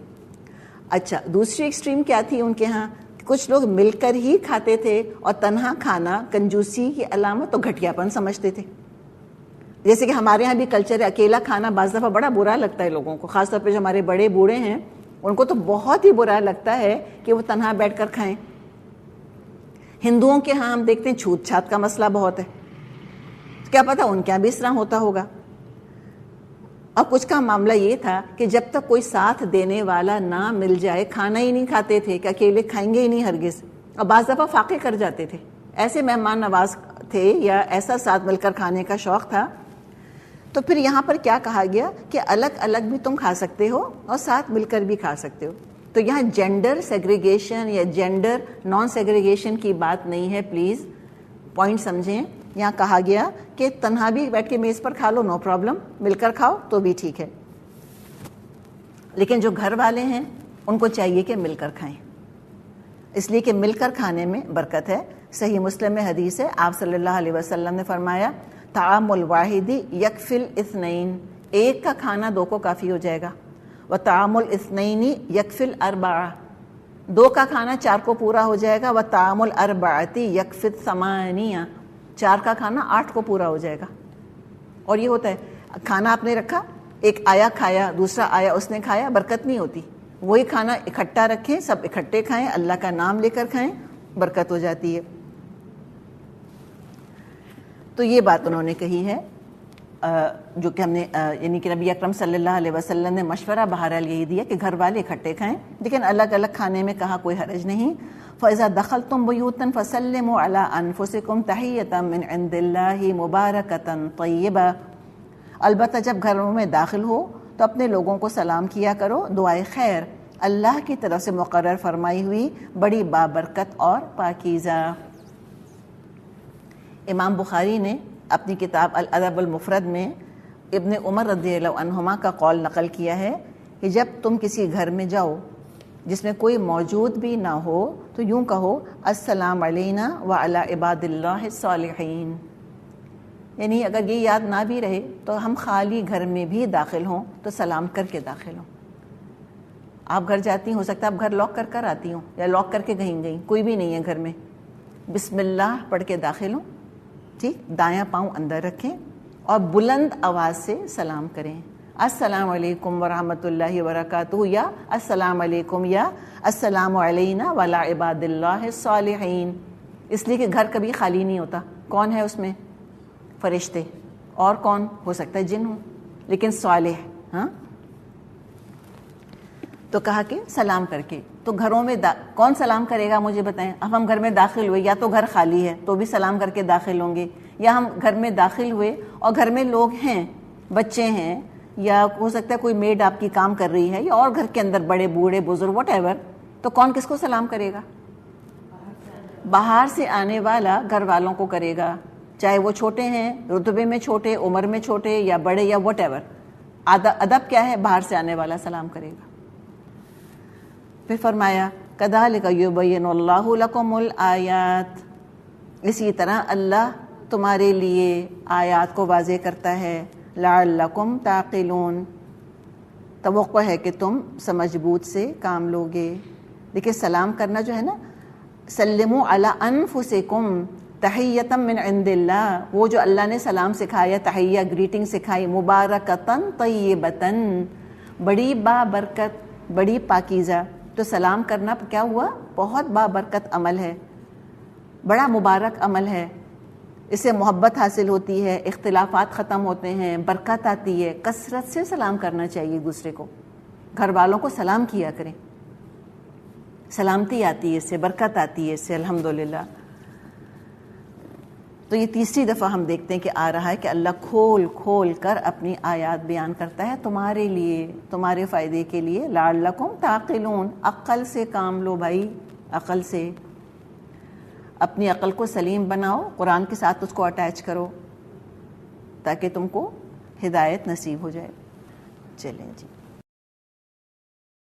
اچھا دوسری ایکسٹریم کیا تھی ان کے ہاں؟ کچھ لوگ مل کر ہی کھاتے تھے، اور تنہا کھانا کنجوسی کی علامت تو گھٹیا پن سمجھتے تھے. جیسے کہ ہمارے ہاں بھی کلچر ہے، اکیلا کھانا بعض دفعہ بڑا برا لگتا ہے لوگوں کو، خاص طور پہ جو ہمارے بڑے بوڑھے ہیں ان کو تو بہت ہی برا لگتا ہے کہ وہ تنہا بیٹھ کر کھائیں. ہندوؤں کے ہاں ہم دیکھتے ہیں چھوت چھات کا مسئلہ بہت ہے، کیا پتا ان کے یہاں بھی اس طرح ہوتا ہوگا. اور کچھ کا معاملہ یہ تھا کہ جب تک کوئی ساتھ دینے والا نہ مل جائے کھانا ہی نہیں کھاتے تھے، کہ اکیلے کھائیں گے ہی نہیں ہرگز. اور بعض دفعہ فاقے کر جاتے تھے، ایسے مہمان نواز تھے یا ایسا ساتھ مل کر کھانے کا شوق تھا. تو پھر یہاں پر کیا کہا گیا کہ الگ الگ بھی تم کھا سکتے ہو اور ساتھ مل کر بھی کھا سکتے ہو. تو یہاں جینڈر سیگریگیشن یا جینڈر نان سیگریگیشن کی بات نہیں ہے، پلیز پوائنٹ سمجھیں. یہاں کہا گیا کہ تنہا بھی بیٹھ کے میز پر کھا لو، نو پرابلم، مل کر کھاؤ تو بھی ٹھیک ہے. لیکن جو گھر والے ہیں ان کو چاہیے کہ مل کر کھائیں، اس لیے کہ مل کر کھانے میں برکت ہے. صحیح مسلم میں حدیث ہے، آپ صلی اللہ علیہ وسلم نے فرمایا طعام الواحد یکفی الاثنین، ایک کا کھانا 2 کو کافی ہو جائے گا. وطعام الاثنین یکفی الاربعہ، 2 کا کھانا 4 کو پورا ہو جائے گا. وطعام الاربعۃ یکفی الثمانیہ، 4 کا کھانا 8 کو پورا ہو جائے گا. اور یہ ہوتا ہے کھانا آپ نے رکھا، ایک آیا کھایا، دوسرا آیا اس نے کھایا، برکت نہیں ہوتی. وہی کھانا اکٹھا رکھیں، سب اکٹھے کھائیں، اللہ کا نام لے کر کھائیں، برکت ہو جاتی ہے. تو یہ بات انہوں نے کہی ہے جو کہ ہم نے یعنی کہ نبی اکرم صلی اللہ علیہ وسلم نے مشورہ بہرحال یہی دیا کہ گھر والے اکٹھے کھائیں، لیکن الگ الگ کھانے میں کہا کوئی حرج نہیں. فَإِذَا دَخَلْتُمْ بُيُوتًا فَسَلِّمُوا عَلَىٰ أَنفُسِكُمْ تَحِيَّةً مِّنْ عِندِ اللَّهِ مُبَارَكَةً طَيِّبَةً، البتہ جب گھروں میں داخل ہو تو اپنے لوگوں کو سلام کیا کرو، دعائے خیر اللہ کی طرف سے مقرر فرمائی ہوئی بڑی بابرکت اور پاکیزہ. امام بخاری نے اپنی کتاب الادب المفرد میں ابن عمر رضی اللہ عنہما کا قول نقل کیا ہے کہ جب تم کسی گھر میں جاؤ جس میں کوئی موجود بھی نہ ہو تو یوں کہو السلام علینا وعلی عباد اللہ الصالحین. یعنی اگر یہ یاد نہ بھی رہے تو ہم خالی گھر میں بھی داخل ہوں تو سلام کر کے داخل ہوں. آپ گھر جاتی ہیں، ہو سکتا ہے آپ گھر لاک کر کر آتی ہوں یا لاک کر کے گئیں، کوئی بھی نہیں ہے گھر میں، بسم اللہ پڑھ کے داخل ہوں، ٹھیک، دایاں پاؤں اندر رکھیں اور بلند آواز سے سلام کریں، السلام علیکم ورحمۃ اللہ وبرکاتہ، یا السلام علیکم، یا السلام علینا وعلی عباد اللہ الصالحین. اس لیے کہ گھر کبھی خالی نہیں ہوتا. کون ہے اس میں؟ فرشتے، اور کون ہو سکتا ہے جن ہوں، لیکن صالح. ہاں تو کہا کہ سلام کر کے. تو گھروں میں کون سلام کرے گا مجھے بتائیں؟ اب ہم گھر میں داخل ہوئے، یا تو گھر خالی ہے تو بھی سلام کر کے داخل ہوں گے، یا ہم گھر میں داخل ہوئے اور گھر میں لوگ ہیں، بچے ہیں، یا ہو سکتا ہے کوئی میڈ آپ کی کام کر رہی ہے، یا اور گھر کے اندر بڑے بوڑھے بزرگ واٹ ایور، تو کون کس کو سلام کرے گا؟ باہر سے آنے والا گھر والوں کو کرے گا، چاہے وہ چھوٹے ہیں، رتبے میں چھوٹے، عمر میں چھوٹے یا بڑے یا واٹ ایور. ادب کیا ہے؟ باہر سے آنے والا سلام کرے گا. پھر فرمایا کذالک یبین اللہ لکم الآیات، اسی طرح اللہ تمہارے لیے آیات کو واضح کرتا ہے. لعلکم تعقلون، توقع ہے کہ تم سمجھ بوجھ سے کام لوگے. دیکھیں سلام کرنا جو ہے نا، سلموا علی انفسکم تحیۃ من عند اللہ، وہ جو اللہ نے سلام سکھایا، تحیہ گریٹنگ سکھائی، مبارکتن طیبتن، بڑی بابرکت، بڑی پاکیزہ. تو سلام کرنا کیا ہوا؟ بہت بابرکت عمل ہے، بڑا مبارک عمل ہے. اس سے محبت حاصل ہوتی ہے، اختلافات ختم ہوتے ہیں، برکت آتی ہے. کثرت سے سلام کرنا چاہیے دوسرے کو. گھر والوں کو سلام کیا کریں، سلامتی آتی ہے اس سے، برکت آتی ہے اس سے الحمدللہ. تو یہ تیسری دفعہ ہم دیکھتے ہیں کہ آ رہا ہے کہ اللہ کھول کھول کر اپنی آیات بیان کرتا ہے تمہارے لیے، تمہارے فائدے کے لیے. لعلکم تعقلون، عقل سے کام لو بھائی، عقل سے. اپنی عقل کو سلیم بناؤ، قرآن کے ساتھ اس کو اٹیچ کرو تاکہ تم کو ہدایت نصیب ہو جائے. چلیں جی.